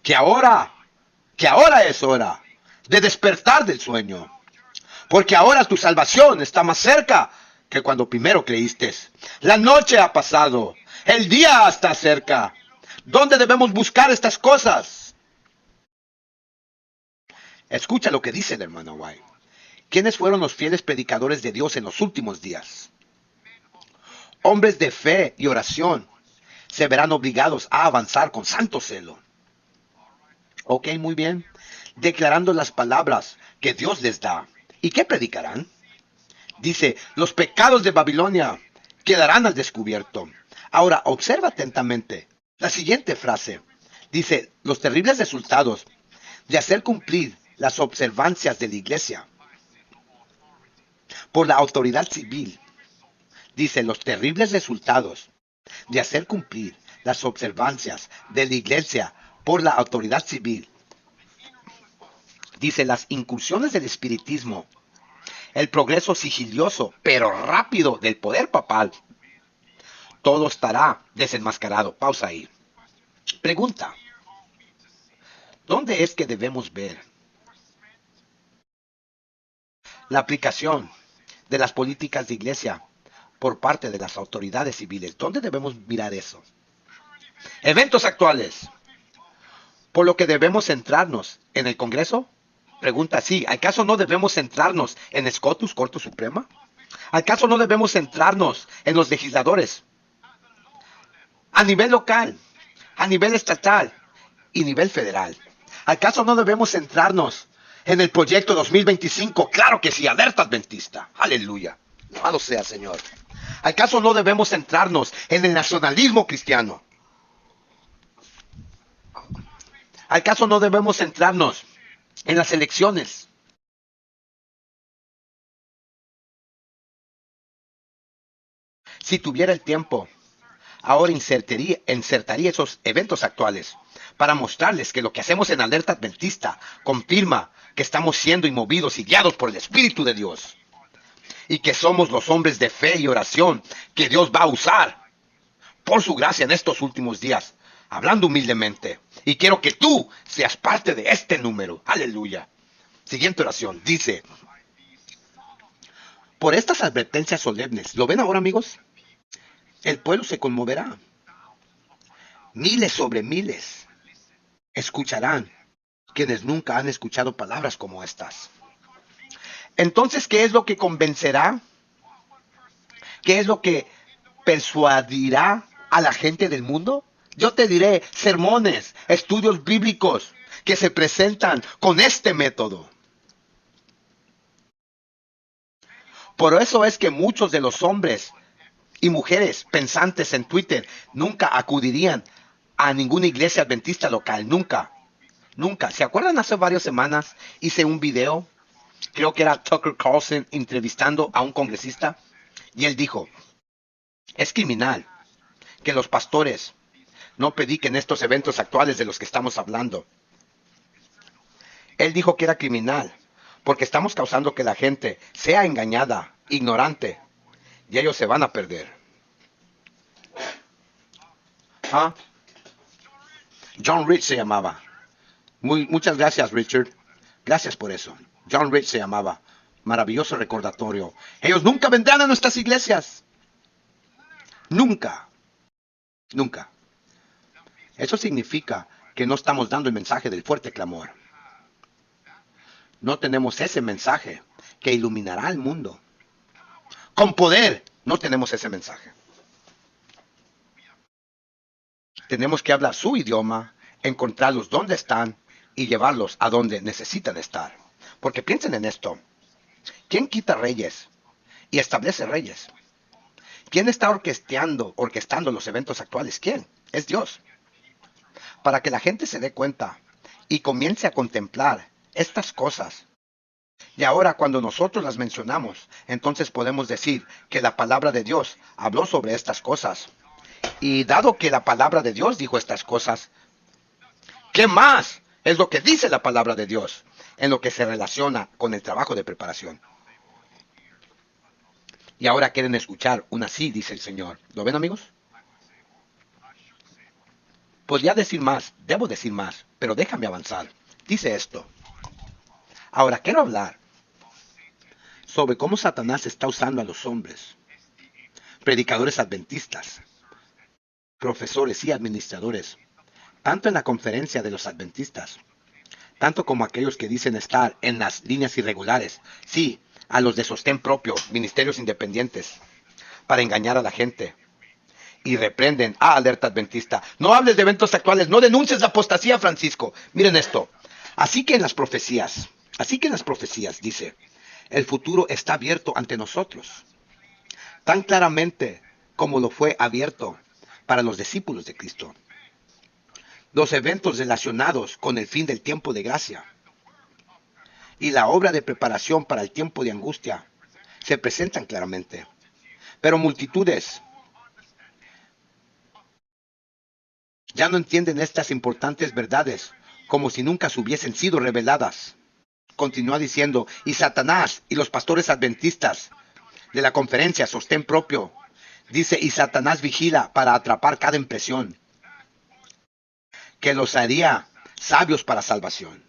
que ahora es hora de despertar del sueño, porque ahora tu salvación está más cerca que cuando primero creíste. La noche ha pasado, el día está cerca. ¿Dónde debemos buscar estas cosas? Escucha lo que dice el hermano White. ¿Quiénes fueron los fieles predicadores de Dios en los últimos días? Hombres de fe y oración se verán obligados a avanzar con santo celo. Ok, muy bien. Declarando las palabras que Dios les da. ¿Y qué predicarán? Dice, los pecados de Babilonia quedarán al descubierto. Ahora, observa atentamente la siguiente frase. Dice, los terribles resultados de hacer cumplir las observancias de la iglesia por la autoridad civil. Dice los terribles resultados de hacer cumplir las observancias de la iglesia por la autoridad civil. Dice las incursiones del espiritismo, el progreso sigilioso pero rápido del poder papal. Todo estará desenmascarado. Pausa ahí. Pregunta. ¿Dónde es que debemos ver la aplicación de las políticas de iglesia por parte de las autoridades civiles? ¿Dónde debemos mirar eso? Eventos actuales. Por lo que debemos centrarnos en el Congreso. Pregunta así, ¿acaso no debemos centrarnos en SCOTUS, Corte Suprema? ¿Acaso no debemos centrarnos en los legisladores? A nivel local, a nivel estatal y nivel federal. ¿Acaso no debemos centrarnos en el proyecto 2025? Claro que sí, alerta adventista. Aleluya. Alabado sea, Señor. ¿Acaso no debemos centrarnos en el nacionalismo cristiano? ¿Acaso no debemos centrarnos en las elecciones? Si tuviera el tiempo, ahora insertaría esos eventos actuales para mostrarles que lo que hacemos en Alerta Adventista confirma que estamos siendo movidos y guiados por el Espíritu de Dios y que somos los hombres de fe y oración que Dios va a usar por su gracia en estos últimos días, hablando humildemente. Y quiero que tú seas parte de este número. Aleluya. Siguiente oración. Dice, por estas advertencias solemnes, ¿lo ven ahora, amigos? El pueblo se conmoverá. Miles sobre miles escucharán quienes nunca han escuchado palabras como estas. Entonces, ¿qué es lo que convencerá? ¿Qué es lo que persuadirá a la gente del mundo? Yo te diré sermones, estudios bíblicos que se presentan con este método. Por eso es que muchos de los hombres y mujeres pensantes en Twitter nunca acudirían a ninguna iglesia adventista local, nunca, nunca. ¿Se acuerdan? Hace varias semanas hice un video, creo que era Tucker Carlson entrevistando a un congresista, y él dijo, es criminal que los pastores no prediquen estos eventos actuales de los que estamos hablando. Él dijo que era criminal porque estamos causando que la gente sea engañada, ignorante, y ellos se van a perder. ¿Ah? John Rich se llamaba. Muchas gracias, Richard. Gracias por eso. John Rich se llamaba. Maravilloso recordatorio. Ellos nunca vendrán a nuestras iglesias. Nunca. Nunca. Eso significa que no estamos dando el mensaje del fuerte clamor. No tenemos ese mensaje que iluminará al mundo. Con poder no tenemos ese mensaje. Tenemos que hablar su idioma, encontrarlos donde están y llevarlos a donde necesitan estar. Porque piensen en esto. ¿Quién quita reyes y establece reyes? ¿Quién está orquestando los eventos actuales? ¿Quién? Es Dios. Para que la gente se dé cuenta y comience a contemplar estas cosas. Y ahora cuando nosotros las mencionamos, entonces podemos decir que la palabra de Dios habló sobre estas cosas. Y dado que la palabra de Dios dijo estas cosas, ¿qué más es lo que dice la palabra de Dios en lo que se relaciona con el trabajo de preparación? Y ahora quieren escuchar una sí, dice el Señor. ¿Lo ven, amigos? Podría decir más, debo decir más, pero déjame avanzar. Dice esto. Ahora quiero hablar sobre cómo Satanás está usando a los hombres, predicadores adventistas, profesores y administradores, tanto en la conferencia de los adventistas, tanto como aquellos que dicen estar en las líneas irregulares, sí, a los de sostén propio, ministerios independientes, para engañar a la gente. Y reprenden a Alerta Adventista. No hables de eventos actuales, no denuncies la apostasía, Francisco. Miren esto. Así que en las profecías, dice, el futuro está abierto ante nosotros, tan claramente como lo fue abierto para los discípulos de Cristo. Los eventos relacionados con el fin del tiempo de gracia y la obra de preparación para el tiempo de angustia se presentan claramente. Pero multitudes ya no entienden estas importantes verdades como si nunca se hubiesen sido reveladas. Continúa diciendo, y Satanás y los pastores adventistas de la conferencia sostén propio. Dice, y Satanás vigila para atrapar cada impresión que los haría sabios para salvación.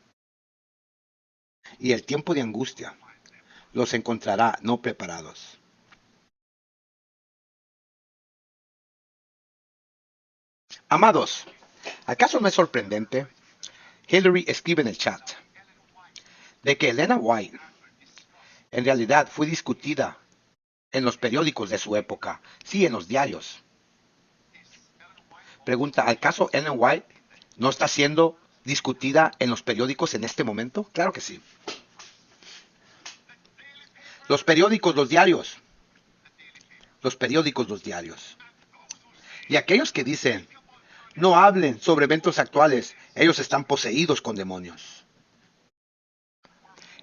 Y el tiempo de angustia los encontrará no preparados. Amados, ¿acaso no es sorprendente? Hillary escribe en el chat de que Elena White en realidad fue discutida en los periódicos de su época, sí, en los diarios. Pregunta, ¿acaso Ellen White no está siendo discutida en los periódicos en este momento? Claro que sí. Los periódicos, los diarios. Los periódicos, los diarios. Y aquellos que dicen, no hablen sobre eventos actuales, ellos están poseídos con demonios.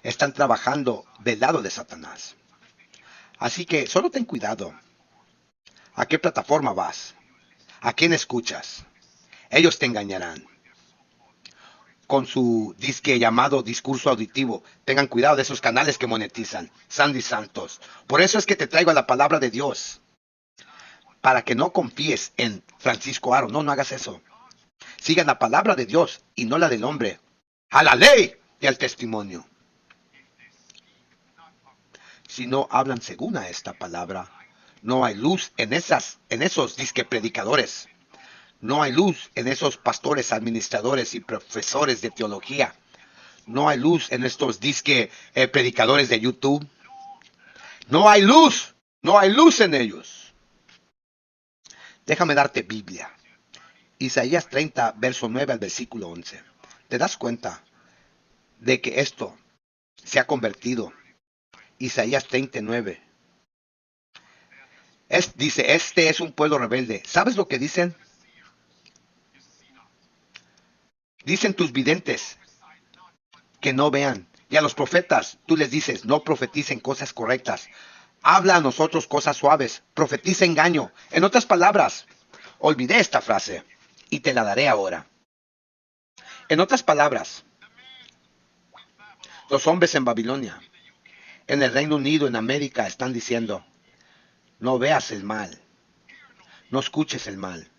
Están trabajando del lado de Satanás. Así que solo ten cuidado. ¿A qué plataforma vas? ¿A quién escuchas? Ellos te engañarán con su disque llamado discurso auditivo. Tengan cuidado de esos canales que monetizan. Sandy Santos. Por eso es que te traigo la palabra de Dios. Para que no confíes en Francisco Aro. No, no hagas eso. Sigan la palabra de Dios y no la del hombre. A la ley y al testimonio. Si no hablan según a esta palabra, no hay luz en esos disque predicadores. No hay luz en esos pastores, administradores y profesores de teología. No hay luz en estos disque predicadores de YouTube. No hay luz. No hay luz en ellos. Déjame darte Biblia. Isaías 30, verso 9 al versículo 11. ¿Te das cuenta de que esto se ha convertido? Isaías 39. Dice, este es un pueblo rebelde. ¿Sabes lo que dicen? Dicen tus videntes que no vean. Y a los profetas, tú les dices, no profeticen cosas correctas. Habla a nosotros cosas suaves. Profetiza engaño. En otras palabras, olvidé esta frase y te la daré ahora. En otras palabras, los hombres en Babilonia, en el Reino Unido, en América, están diciendo, no veas el mal. No escuches el mal.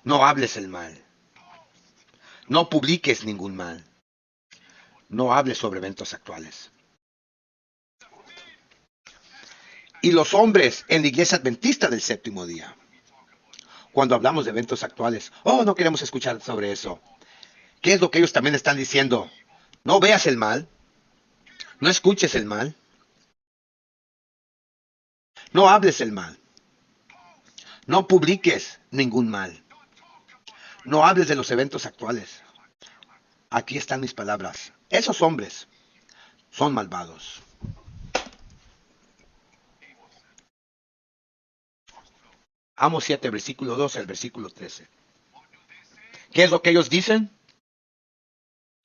No hables el mal. No publiques ningún mal. No hables sobre eventos actuales. Y los hombres en la iglesia adventista del séptimo día, cuando hablamos de eventos actuales, oh, no queremos escuchar sobre eso. ¿Qué es lo que ellos también están diciendo? No veas el mal. No escuches el mal. No hables el mal. No publiques ningún mal. No hables de los eventos actuales. Aquí están mis palabras. Esos hombres son malvados. Amos 7, versículo 12 al versículo 13. ¿Qué es lo que ellos dicen?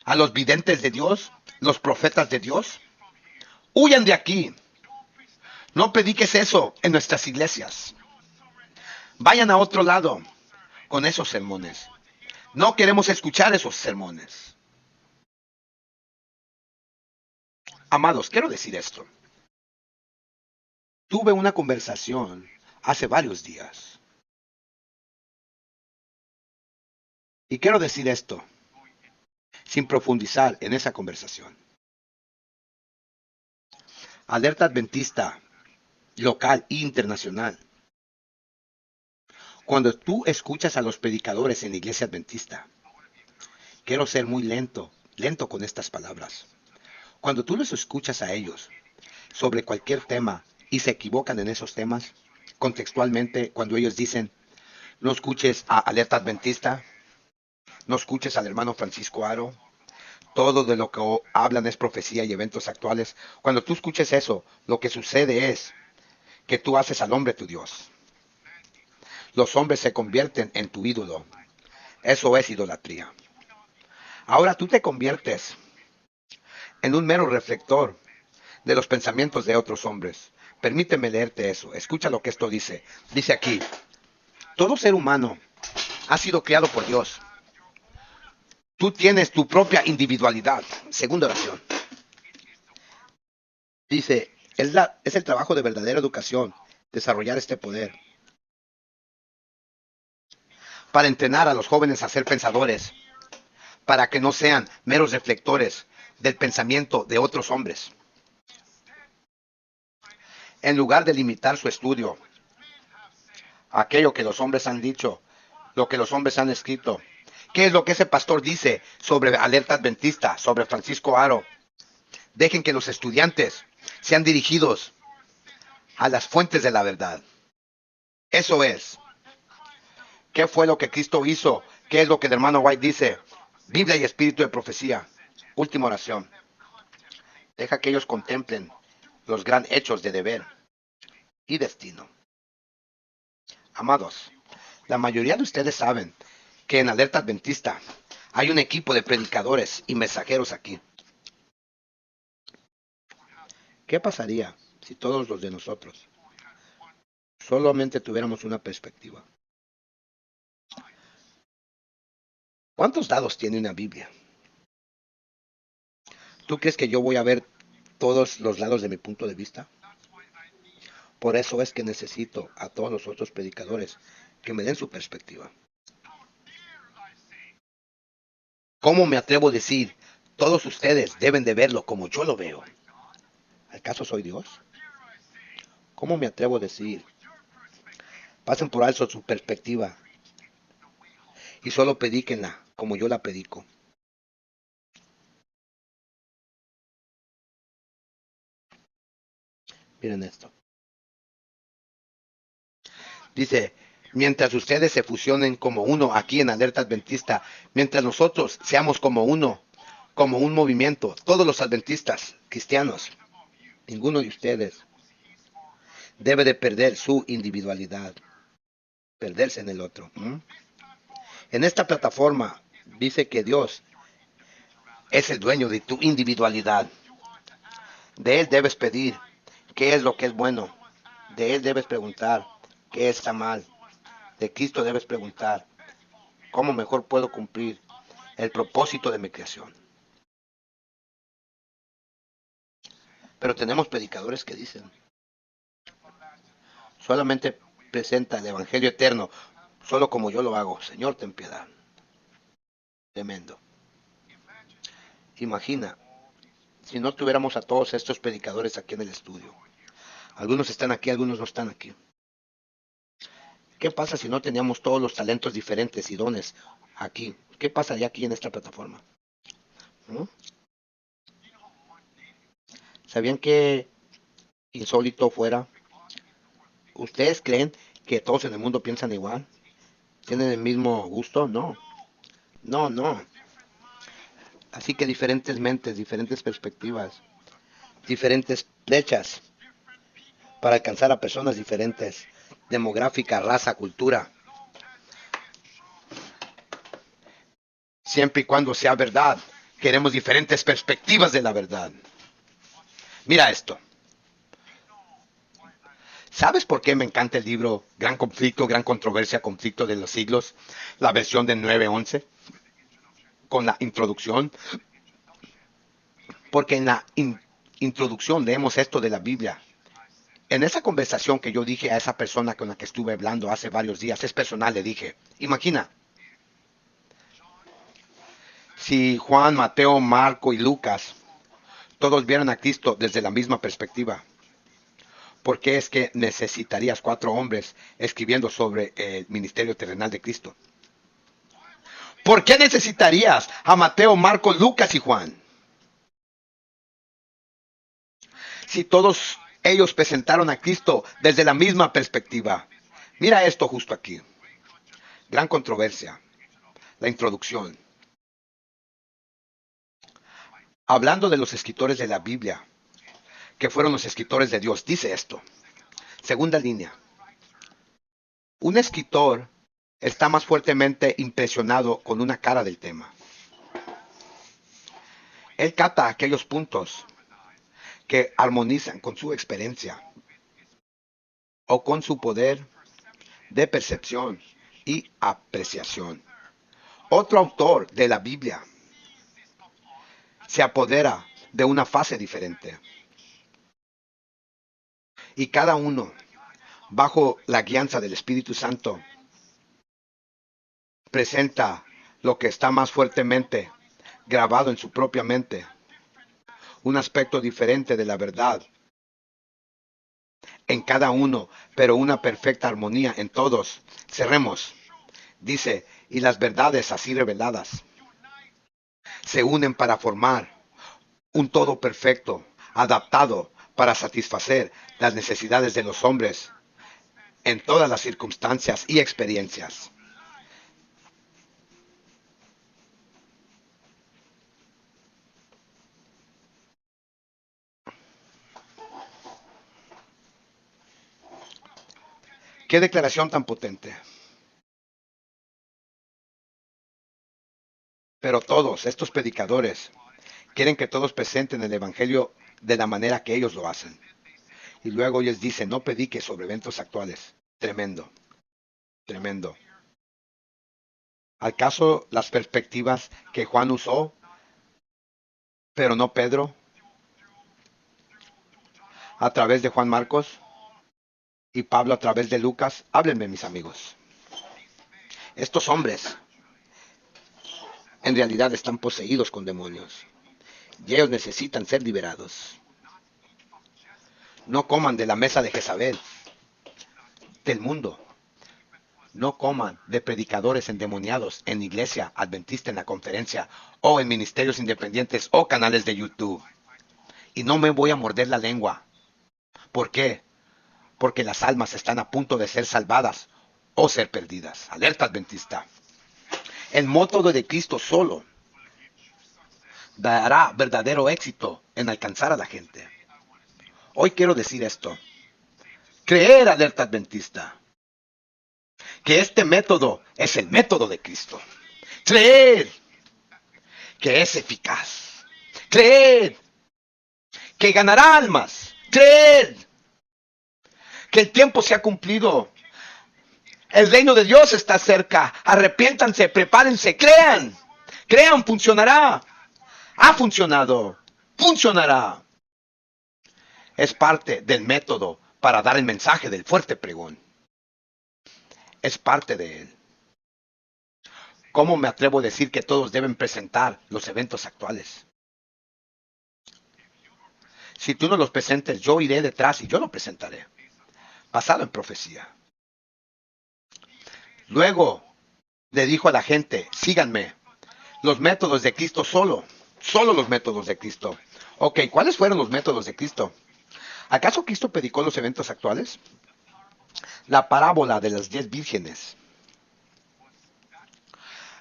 A los videntes de Dios, los profetas de Dios. Huyan de aquí. No prediques eso en nuestras iglesias. Vayan a otro lado con esos sermones. No queremos escuchar esos sermones. Amados, quiero decir esto. Tuve una conversación hace varios días. Y quiero decir esto, sin profundizar en esa conversación. Alerta adventista, local e internacional. Cuando tú escuchas a los predicadores en la iglesia adventista, quiero ser muy lento con estas palabras. Cuando tú los escuchas a ellos sobre cualquier tema y se equivocan en esos temas, contextualmente, cuando ellos dicen, no escuches a Alerta Adventista, no escuches al hermano Francisco Aro, todo de lo que hablan es profecía y eventos actuales. Cuando tú escuches eso, lo que sucede es que tú haces al hombre tu Dios. Los hombres se convierten en tu ídolo. Eso es idolatría. Ahora tú te conviertes en un mero reflector de los pensamientos de otros hombres. Permíteme leerte eso. Escucha lo que esto dice. Dice aquí, todo ser humano ha sido creado por Dios. Tú tienes tu propia individualidad. Segunda oración. Dice, es el trabajo de verdadera educación, desarrollar este poder, para entrenar a los jóvenes a ser pensadores, para que no sean meros reflectores del pensamiento de otros hombres. En lugar de limitar su estudio a aquello que los hombres han dicho, lo que los hombres han escrito. ¿Qué es lo que ese pastor dice sobre Alerta Adventista, sobre Francisco Aro? Dejen que los estudiantes sean dirigidos a las fuentes de la verdad. Eso es. ¿Qué fue lo que Cristo hizo? ¿Qué es lo que el hermano White dice? Biblia y espíritu de profecía. Última oración. Deja que ellos contemplen los gran hechos de deber y destino. Amados, la mayoría de ustedes saben que en Alerta Adventista hay un equipo de predicadores y mensajeros aquí. ¿Qué pasaría si todos los de nosotros solamente tuviéramos una perspectiva? ¿Cuántos lados tiene una Biblia? ¿Tú crees que yo voy a ver todos los lados de mi punto de vista? Por eso es que necesito a todos los otros predicadores que me den su perspectiva. ¿Cómo me atrevo a decir, todos ustedes deben de verlo como yo lo veo? ¿Acaso soy Dios? ¿Cómo me atrevo a decir, pasen por alto su perspectiva y solo predíquenla como yo la predico? Miren esto. Dice, mientras ustedes se fusionen como uno aquí en Alerta Adventista, mientras nosotros seamos como uno, como un movimiento, todos los adventistas cristianos, ninguno de ustedes debe de perder su individualidad, perderse en el otro. En esta plataforma dice que Dios es el dueño de tu individualidad. De Él debes pedir qué es lo que es bueno. De Él debes preguntar qué está mal. De Cristo debes preguntar cómo mejor puedo cumplir el propósito de mi creación. Pero tenemos predicadores que dicen, solamente presenta el Evangelio eterno, solo como yo lo hago. Señor, ten piedad. Tremendo. Imagina, si no tuviéramos a todos estos predicadores aquí en el estudio. Algunos están aquí, algunos no están aquí. ¿Qué pasa si no teníamos todos los talentos diferentes y dones aquí? ¿Qué pasaría aquí en esta plataforma? ¿Mm? ¿Sabían qué insólito fuera? ¿Ustedes creen que todos en el mundo piensan igual? ¿Tienen el mismo gusto? No, no, no. Así que diferentes mentes, diferentes perspectivas, diferentes flechas para alcanzar a personas diferentes, demográfica, raza, cultura, siempre y cuando sea verdad. Queremos diferentes perspectivas de la verdad. Mira esto. ¿Sabes por qué me encanta el libro Gran Conflicto, Gran Controversia, Conflicto de los Siglos? La versión de 9:11, con la introducción. Porque en la introducción leemos esto de la Biblia. En esa conversación que yo dije a esa persona con la que estuve hablando hace varios días, es personal, le dije, imagina, si Juan, Mateo, Marco y Lucas, todos vieran a Cristo desde la misma perspectiva, ¿por qué es que necesitarías 4 hombres escribiendo sobre el ministerio terrenal de Cristo? ¿Por qué necesitarías a Mateo, Marco, Lucas y Juan? Si todos ellos presentaron a Cristo desde la misma perspectiva. Mira esto justo aquí. Gran controversia. La introducción. Hablando de los escritores de la Biblia, que fueron los escritores de Dios, dice esto. Segunda línea. Un escritor está más fuertemente impresionado con una cara del tema Él capta aquellos puntos que armonizan con su experiencia o con su poder de percepción y apreciación. Otro autor de la Biblia se apodera de una fase diferente y cada uno, bajo la guianza del Espíritu Santo, presenta lo que está más fuertemente grabado en su propia mente, un aspecto diferente de la verdad en cada uno, pero una perfecta armonía en todos. Cerremos. Dice, y las verdades así reveladas se unen para formar un todo perfecto, adaptado para satisfacer las necesidades de los hombres en todas las circunstancias y experiencias. Qué declaración tan potente. Pero todos estos predicadores quieren que todos presenten el Evangelio de la manera que ellos lo hacen. Y luego ellos dicen, no predique sobre eventos actuales. Tremendo, tremendo. ¿Acaso las perspectivas que Juan usó, pero no Pedro, a través de Juan Marcos y Pablo a través de Lucas? Háblenme, mis amigos. Estos hombres en realidad están poseídos con demonios y ellos necesitan ser liberados. No coman de la mesa de Jezabel, del mundo. No coman de predicadores endemoniados en iglesia adventista, en la conferencia o en ministerios independientes o canales de YouTube. Y no me voy a morder la lengua. ¿Por qué? Porque las almas están a punto de ser salvadas o ser perdidas. Alerta adventista. El método de Cristo solo dará verdadero éxito en alcanzar a la gente. Hoy quiero decir esto. Creer, alerta adventista, que este método es el método de Cristo. Creer que es eficaz. Creer que ganará almas. Creer que el tiempo se ha cumplido. El reino de Dios está cerca. Arrepiéntanse, prepárense, crean. Crean, funcionará. Ha funcionado. Funcionará. Es parte del método para dar el mensaje del fuerte pregón. Es parte de él. ¿Cómo me atrevo a decir que todos deben presentar los eventos actuales? Si tú no los presentes, yo iré detrás y yo lo presentaré. Basado en profecía. Luego le dijo a la gente, síganme. Los métodos de Cristo solo los métodos de Cristo. Ok, ¿cuáles fueron los métodos de Cristo? ¿Acaso Cristo predicó los eventos actuales? La parábola de las 10 vírgenes.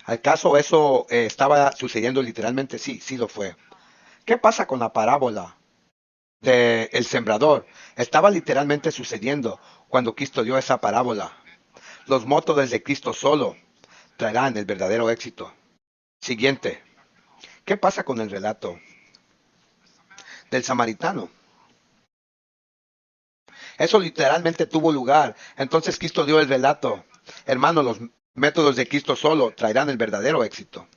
¿Acaso eso estaba sucediendo literalmente? Sí, sí lo fue. ¿Qué pasa con la parábola del sembrador? Estaba literalmente sucediendo cuando Cristo dio esa parábola. Los métodos de Cristo solo traerán el verdadero éxito. Siguiente. ¿Qué pasa con el relato del samaritano? Eso literalmente tuvo lugar. Entonces Cristo dio el relato. Hermano, los métodos de Cristo solo traerán el verdadero éxito.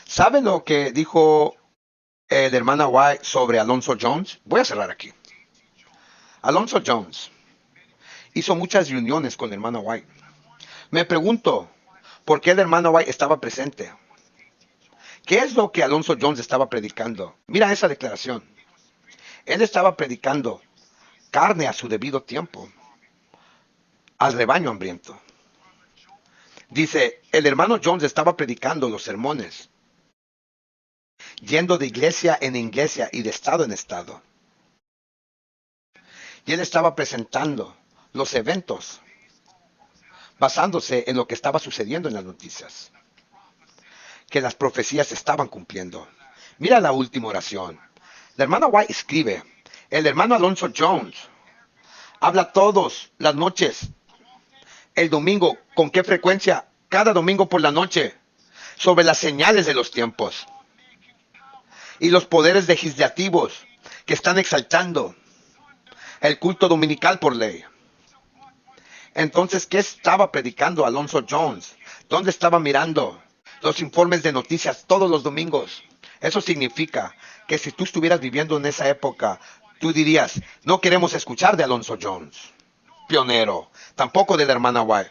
¿Sabe lo que dijo el hermano White sobre Alonzo Jones? Voy a cerrar aquí. Alonzo Jones hizo muchas reuniones con el hermano White. Me pregunto, ¿por qué el hermano White estaba presente? ¿Qué es lo que Alonzo Jones estaba predicando? Mira esa declaración. Él estaba predicando carne a su debido tiempo, al rebaño hambriento. Dice, el hermano Jones estaba predicando los sermones, yendo de iglesia en iglesia y de estado en estado. Y él estaba presentando los eventos, basándose en lo que estaba sucediendo en las noticias, que las profecías estaban cumpliendo. Mira la última oración. La hermana White escribe, el hermano Alonzo Jones habla todas las noches, el domingo. ¿Con qué frecuencia? Cada domingo por la noche. sobre las señales de los tiempos y los poderes legislativos que están exaltando el culto dominical por ley. Entonces, ¿qué estaba predicando Alonzo Jones? ¿Dónde estaba mirando los informes de noticias todos los domingos? Eso significa que si tú estuvieras viviendo en esa época, tú dirías, no queremos escuchar de Alonzo Jones, pionero, tampoco de la hermana White.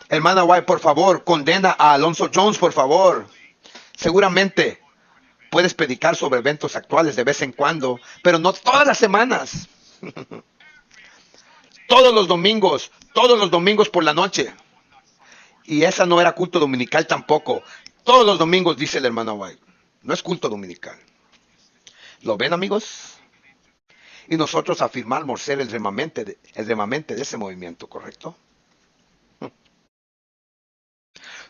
Hermana White, por favor, condena a Alonzo Jones, por favor. Seguramente puedes predicar sobre eventos actuales de vez en cuando, pero no todas las semanas. Todos los domingos por la noche. Y esa no era culto dominical tampoco. Todos los domingos, dice el hermano White. No es culto dominical. ¿Lo ven, amigos? Y nosotros afirmamos ser el remanente de ese movimiento, ¿correcto?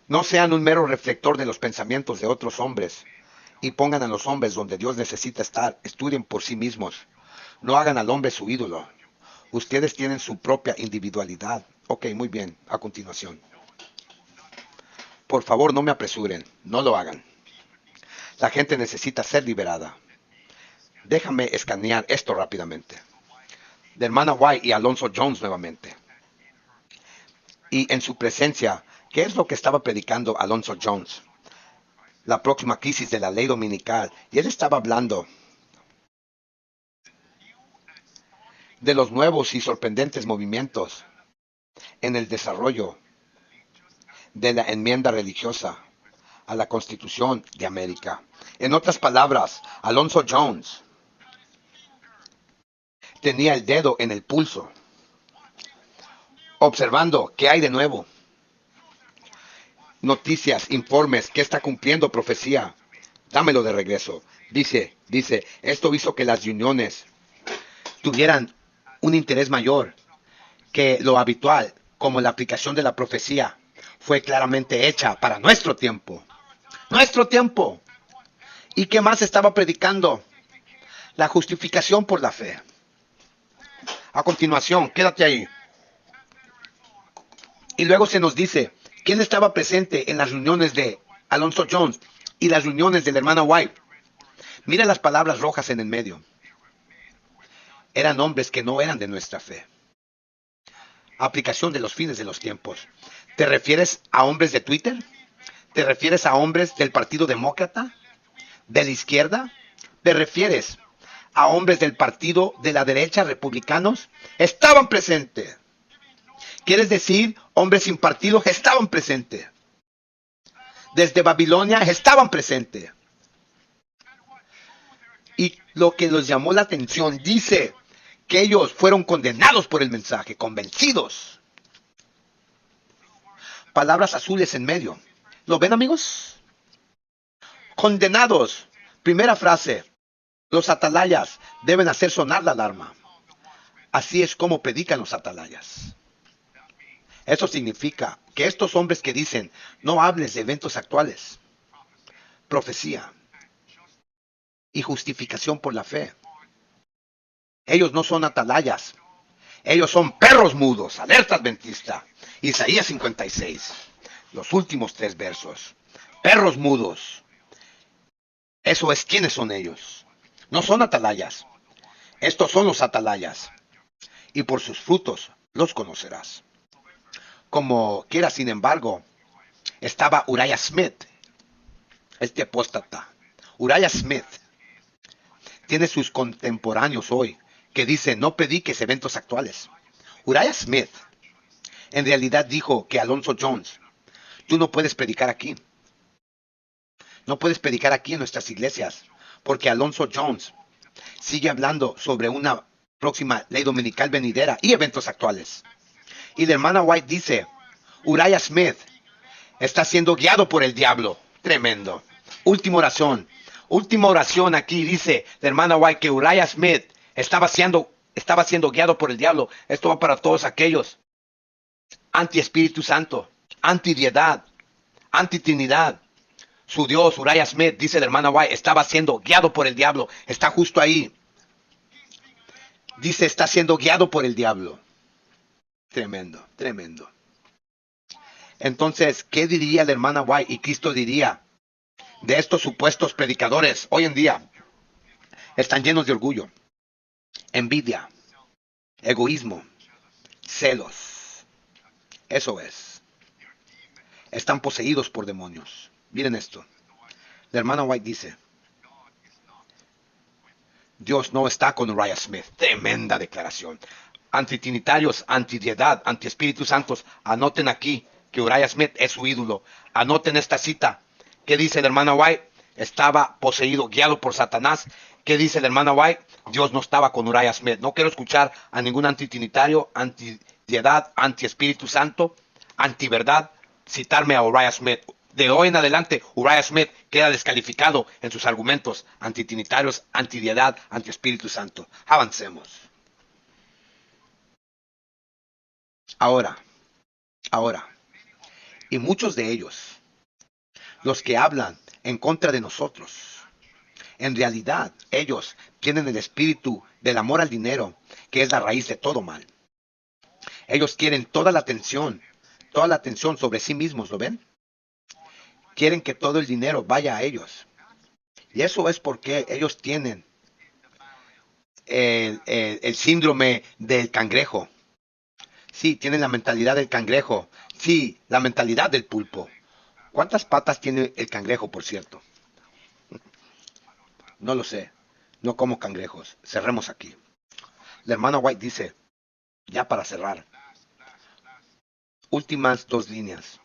No sean un mero reflector de los pensamientos de otros hombres y pongan a los hombres donde Dios necesita estar. Estudien por sí mismos. No hagan al hombre su ídolo. Ustedes tienen su propia individualidad. Ok, muy bien. A continuación. Por favor, no me apresuren. No lo hagan. La gente necesita ser liberada. Déjame escanear esto rápidamente. De hermana White y Alonzo Jones nuevamente. Y en su presencia, ¿qué es lo que estaba predicando Alonzo Jones? La próxima crisis de la ley dominical. Y él estaba hablando de los nuevos y sorprendentes movimientos en el desarrollo de la enmienda religiosa a la Constitución de América. En otras palabras, Alonzo Jones tenía el dedo en el pulso, observando qué hay de nuevo. Noticias, informes, qué está cumpliendo profecía. Dámelo de regreso. Dice, esto hizo que las uniones tuvieran un interés mayor que lo habitual, como la aplicación de la profecía fue claramente hecha para nuestro tiempo. Nuestro tiempo. ¿Y qué más estaba predicando? La justificación por la fe. A continuación, quédate ahí. Y luego se nos dice, ¿quién estaba presente en las reuniones de Alonzo Jones y las reuniones de la hermana White? Mira las palabras rojas en el medio. Eran hombres que no eran de nuestra fe. Aplicación de los fines de los tiempos. ¿Te refieres a hombres de Twitter? ¿Te refieres a hombres del Partido Demócrata? ¿De la izquierda? ¿Te refieres a hombres del partido de la derecha, republicanos? Estaban presentes. ¿Quieres decir hombres sin partido? Estaban presentes. Desde Babilonia estaban presentes. Y lo que nos llamó la atención dice que ellos fueron condenados por el mensaje, convencidos. Palabras azules en medio. ¿Lo ven, amigos? Condenados. Primera frase. Los atalayas deben hacer sonar la alarma. Así es como predican los atalayas. Eso significa que estos hombres que dicen, no hables de eventos actuales, profecía y justificación por la fe. Ellos no son atalayas. Ellos son perros mudos. Alerta adventista. Isaías 56. Los últimos 3 versos. Perros mudos. Eso es quiénes son ellos. No son atalayas. Estos son los atalayas. Y por sus frutos los conocerás. Como quiera, sin embargo, estaba Uriah Smith, este apóstata. Uriah Smith tiene sus contemporáneos hoy que dicen no prediques eventos actuales. Uriah Smith en realidad dijo que Alonzo Jones, tú no puedes predicar aquí. No puedes predicar aquí en nuestras iglesias, porque Alonzo Jones sigue hablando sobre una próxima ley dominical venidera y eventos actuales. Y la hermana White dice, Uriah Smith está siendo guiado por el diablo. Tremendo. Última oración aquí dice la hermana White que Uriah Smith estaba siendo guiado por el diablo. Esto va para todos aquellos anti-Espíritu Santo, anti-diedad, anti-trinidad. Su Dios, Uriah Smith, dice la hermana White, estaba siendo guiado por el diablo. Está justo ahí. Dice, está siendo guiado por el diablo. Tremendo, tremendo. Entonces, ¿qué diría la hermana White? Y Cristo diría, de estos supuestos predicadores hoy en día están llenos de orgullo, envidia, egoísmo, celos. Eso es. Están poseídos por demonios. Miren esto. La hermana White dice, Dios no está con Uriah Smith. Tremenda declaración. Antitrinitarios, antidiedad, antiespíritus santos, anoten aquí que Uriah Smith es su ídolo. Anoten esta cita. ¿Qué dice la hermana White? Estaba poseído, guiado por Satanás. ¿Qué dice la hermana White? Dios no estaba con Uriah Smith. No quiero escuchar a ningún antitrinitario, antidiedad, antiespíritu santo, antiverdad, citarme a Uriah Smith. De hoy en adelante, Uriah Smith queda descalificado en sus argumentos antitrinitarios, antidiedad, antiespíritu santo. Avancemos. Ahora, y muchos de ellos, los que hablan en contra de nosotros, en realidad ellos tienen el espíritu del amor al dinero, que es la raíz de todo mal. Ellos quieren toda la atención sobre sí mismos, ¿lo ven? Quieren que todo el dinero vaya a ellos. Y eso es porque ellos tienen el síndrome del cangrejo. Sí, tienen la mentalidad del cangrejo. Sí, la mentalidad del pulpo. ¿Cuántas patas tiene el cangrejo, por cierto? No lo sé. No como cangrejos. Cerremos aquí. La hermana White dice, ya para cerrar, últimas dos líneas.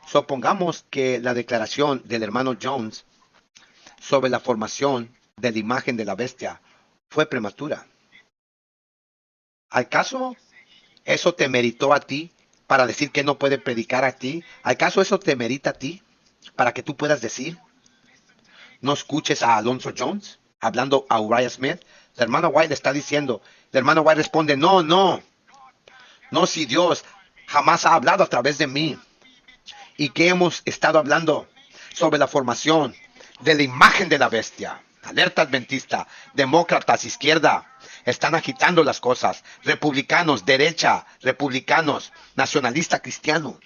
Supongamos que la declaración del hermano Jones sobre la formación de la imagen de la bestia fue prematura. ¿Acaso eso te meritó a ti para decir que no puede predicar a ti? ¿Acaso eso te merita a ti para que tú puedas decir? No escuches a Alonzo Jones hablando a Uriah Smith. La hermana White le está diciendo. La hermana White responde, no, si Dios jamás ha hablado a través de mí. ¿Y qué hemos estado hablando? Sobre la formación de la imagen de la bestia. Alerta adventista, demócratas, izquierda, están agitando las cosas. Republicanos, derecha, republicanos, nacionalista cristiano.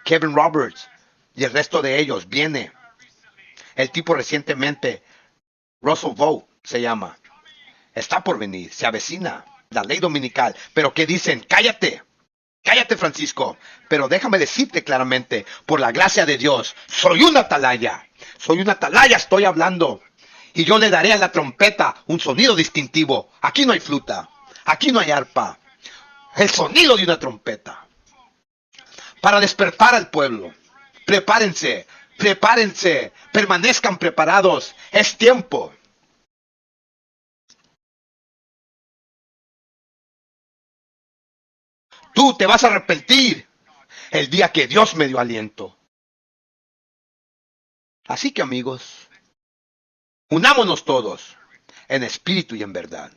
Kevin Roberts y el resto de ellos viene. El tipo recientemente, Russell Vought se llama. Está por venir, se avecina la ley dominical. Pero ¿qué dicen? Cállate. Cállate, Francisco, pero déjame decirte claramente, por la gracia de Dios, soy una atalaya, estoy hablando, y yo le daré a la trompeta un sonido distintivo. Aquí no hay flauta, aquí no hay arpa, el sonido de una trompeta, para despertar al pueblo. Prepárense, permanezcan preparados, es tiempo. Tú te vas a arrepentir el día que Dios me dio aliento. Así que, amigos, unámonos todos en espíritu y en verdad.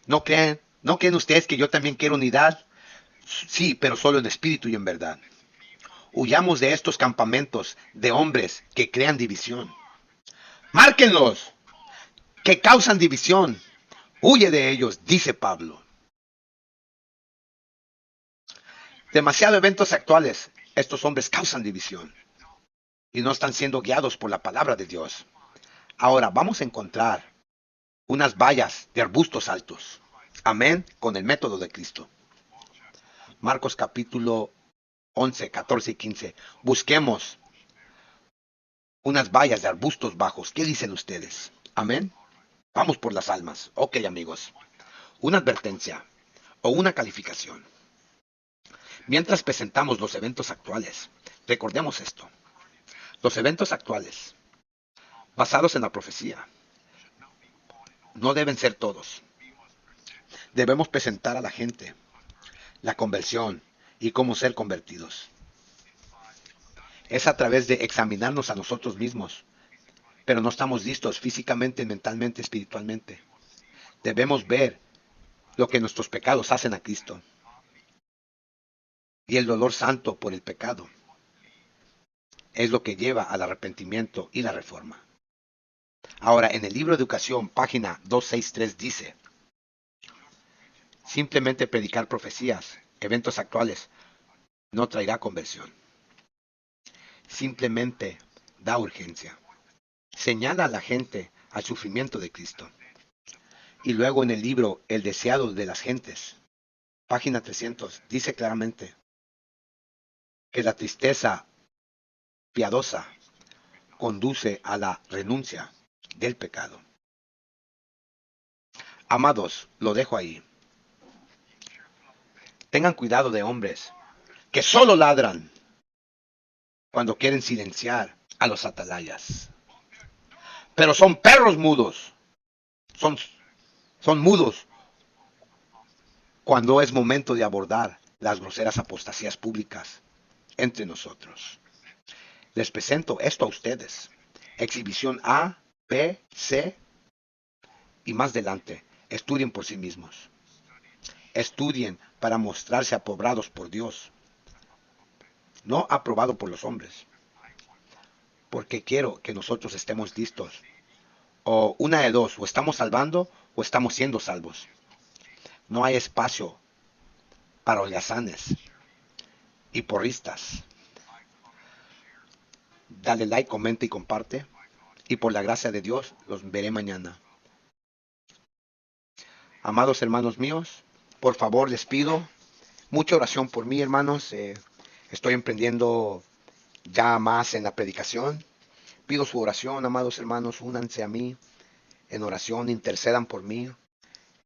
¿No creen ustedes que yo también quiero unidad? Sí, pero solo en espíritu y en verdad. Huyamos de estos campamentos de hombres que crean división. Márquenlos, que causan división. Huye de ellos, dice Pablo. Demasiados eventos actuales. Estos hombres causan división y no están siendo guiados por la palabra de Dios. Ahora vamos a encontrar unas vallas de arbustos altos. Amén, con el método de Cristo. Marcos capítulo 11, 14 y 15. Busquemos unas vallas de arbustos bajos. ¿Qué dicen ustedes? Amén. Vamos por las almas. Ok, amigos. Una advertencia o una calificación. Mientras presentamos los eventos actuales, recordemos esto. Los eventos actuales, basados en la profecía, no deben ser todos. Debemos presentar a la gente la conversión y cómo ser convertidos. Es a través de examinarnos a nosotros mismos, pero no estamos listos físicamente, mentalmente, espiritualmente. Debemos ver lo que nuestros pecados hacen a Cristo y el dolor santo por el pecado es lo que lleva al arrepentimiento y la reforma. Ahora, en el libro de Educación, página 263 dice, simplemente predicar profecías, eventos actuales, no traerá conversión. Simplemente da urgencia. Señala a la gente al sufrimiento de Cristo. Y luego en el libro El deseado de las gentes, página 300, dice claramente que la tristeza piadosa conduce a la renuncia del pecado. Amados, lo dejo ahí. Tengan cuidado de hombres que solo ladran cuando quieren silenciar a los atalayas. Pero son perros mudos. Son mudos cuando es momento de abordar las groseras apostasías públicas entre nosotros. Les presento esto a ustedes. Exhibición A, B, C y más adelante. Estudien por sí mismos. Estudien para mostrarse aprobados por Dios, no aprobado por los hombres. Porque quiero que nosotros estemos listos. O una de dos, o estamos salvando o estamos siendo salvos. No hay espacio para holgazanes y porristas. Dale like, comenta y comparte. Y por la gracia de Dios, los veré mañana. Amados hermanos míos, por favor les pido mucha oración por mí, hermanos. Estoy emprendiendo ya más en la predicación. Pido su oración, amados hermanos, únanse a mí en oración, intercedan por mí.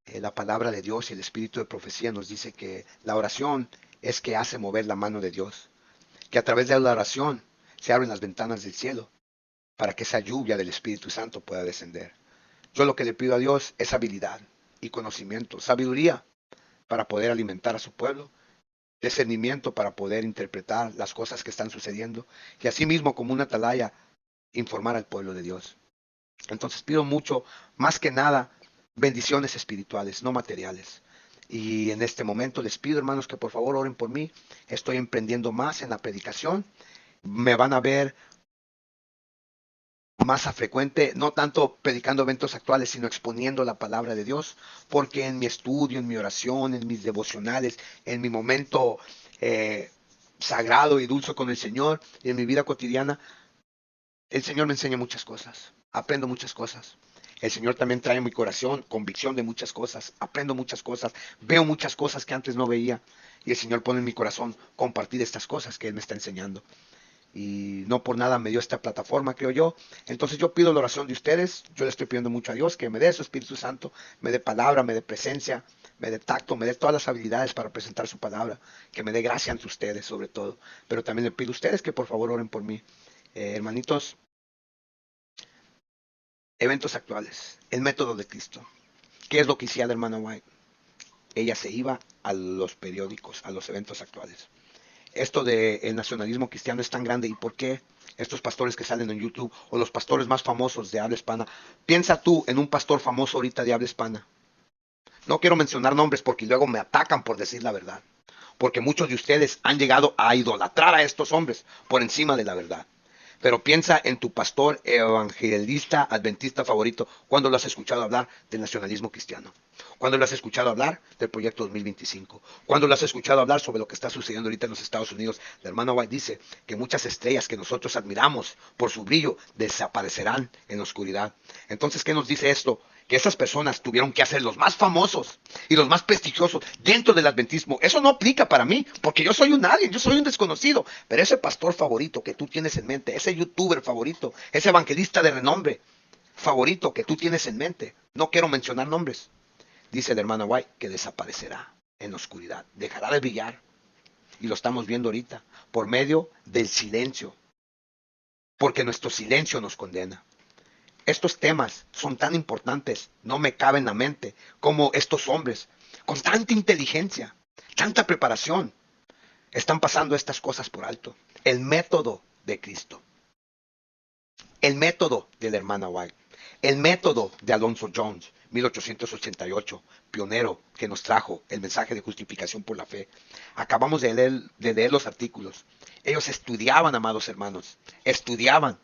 La palabra de Dios y el espíritu de profecía nos dice que la oración es que hace mover la mano de Dios. Que a través de la oración se abren las ventanas del cielo para que esa lluvia del Espíritu Santo pueda descender. Yo lo que le pido a Dios es habilidad y conocimiento, sabiduría para poder alimentar a su pueblo, discernimiento para poder interpretar las cosas que están sucediendo y asimismo como una atalaya informar al pueblo de Dios. Entonces pido mucho, más que nada, bendiciones espirituales, no materiales. Y en este momento les pido, hermanos, que por favor oren por mí. Estoy emprendiendo más en la predicación. Me van a ver más a frecuente, no tanto predicando eventos actuales, sino exponiendo la palabra de Dios, porque en mi estudio, en mi oración, en mis devocionales, en mi momento sagrado y dulce con el Señor y en mi vida cotidiana, el Señor me enseña muchas cosas, aprendo muchas cosas. El Señor también trae en mi corazón convicción de muchas cosas, aprendo muchas cosas, veo muchas cosas que antes no veía. Y el Señor pone en mi corazón compartir estas cosas que Él me está enseñando. Y no por nada me dio esta plataforma, creo yo. Entonces yo pido la oración de ustedes. Yo le estoy pidiendo mucho a Dios que me dé su Espíritu Santo, me dé palabra, me dé presencia, me dé tacto, me dé todas las habilidades para presentar su palabra, que me dé gracia ante ustedes sobre todo. Pero también le pido a ustedes que por favor oren por mí. Hermanitos, eventos actuales, el método de Cristo. ¿Qué es lo que hacía la hermana White? Ella se iba a los periódicos, a los eventos actuales. Esto del nacionalismo cristiano es tan grande. ¿Y por qué estos pastores que salen en YouTube o los pastores más famosos de habla hispana? Piensa tú en un pastor famoso ahorita de habla hispana. No quiero mencionar nombres porque luego me atacan por decir la verdad. Porque muchos de ustedes han llegado a idolatrar a estos hombres por encima de la verdad. Pero piensa en tu pastor evangelista adventista favorito cuando lo has escuchado hablar del nacionalismo cristiano. Cuando lo has escuchado hablar del proyecto 2025. Cuando lo has escuchado hablar sobre lo que está sucediendo ahorita en los Estados Unidos. La hermana White dice que muchas estrellas que nosotros admiramos por su brillo desaparecerán en la oscuridad. Entonces, ¿qué nos dice esto? Que esas personas tuvieron que hacer los más famosos y los más prestigiosos dentro del adventismo. Eso no aplica para mí, porque yo soy un nadie, yo soy un desconocido. Pero ese pastor favorito que tú tienes en mente, ese youtuber favorito, ese evangelista de renombre favorito que tú tienes en mente, no quiero mencionar nombres, dice la hermana White, que desaparecerá en la oscuridad, dejará de brillar. Y lo estamos viendo ahorita, por medio del silencio, porque nuestro silencio nos condena. Estos temas son tan importantes, no me cabe en la mente, como estos hombres, con tanta inteligencia, tanta preparación, están pasando estas cosas por alto. El método de Cristo, el método de la hermana White, el método de Alonzo Jones, 1888, pionero que nos trajo el mensaje de justificación por la fe. Acabamos de leer los artículos. Ellos estudiaban, amados hermanos, estudiaban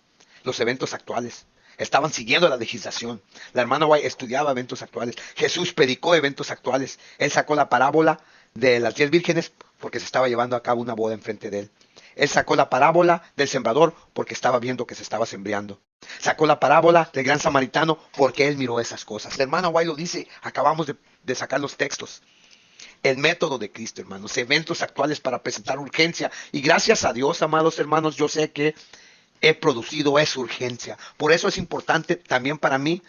los eventos actuales. Estaban siguiendo la legislación. La hermana White estudiaba eventos actuales. Jesús predicó eventos actuales. Él sacó la parábola de las 10 vírgenes porque se estaba llevando a cabo una boda enfrente de él. Él sacó la parábola del sembrador porque estaba viendo que se estaba sembrando. Sacó la parábola del gran samaritano porque él miró esas cosas. La hermana White lo dice, acabamos de sacar los textos. El método de Cristo, hermanos, eventos actuales para presentar urgencia. Y gracias a Dios, amados hermanos, yo sé que he producido esa urgencia. Por eso es importante también para mí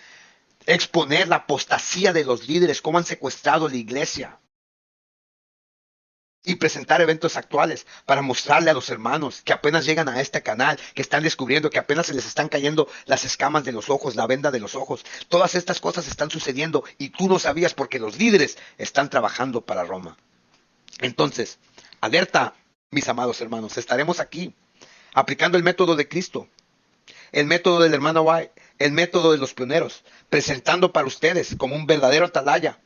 exponer la apostasía de los líderes, cómo han secuestrado la iglesia. Y presentar eventos actuales para mostrarle a los hermanos que apenas llegan a este canal, que están descubriendo que apenas se les están cayendo las escamas de los ojos, la venda de los ojos. Todas estas cosas están sucediendo y tú no sabías porque los líderes están trabajando para Roma. Entonces, alerta, mis amados hermanos, estaremos aquí aplicando el método de Cristo, el método del hermano White, el método de los pioneros, presentando para ustedes como un verdadero atalaya,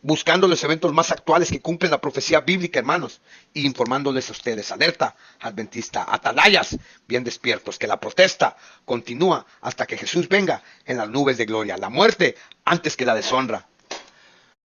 buscando los eventos más actuales que cumplen la profecía bíblica, hermanos, y informándoles a ustedes, alerta adventista, atalayas bien despiertos, que la protesta continúa hasta que Jesús venga en las nubes de gloria, la muerte antes que la deshonra.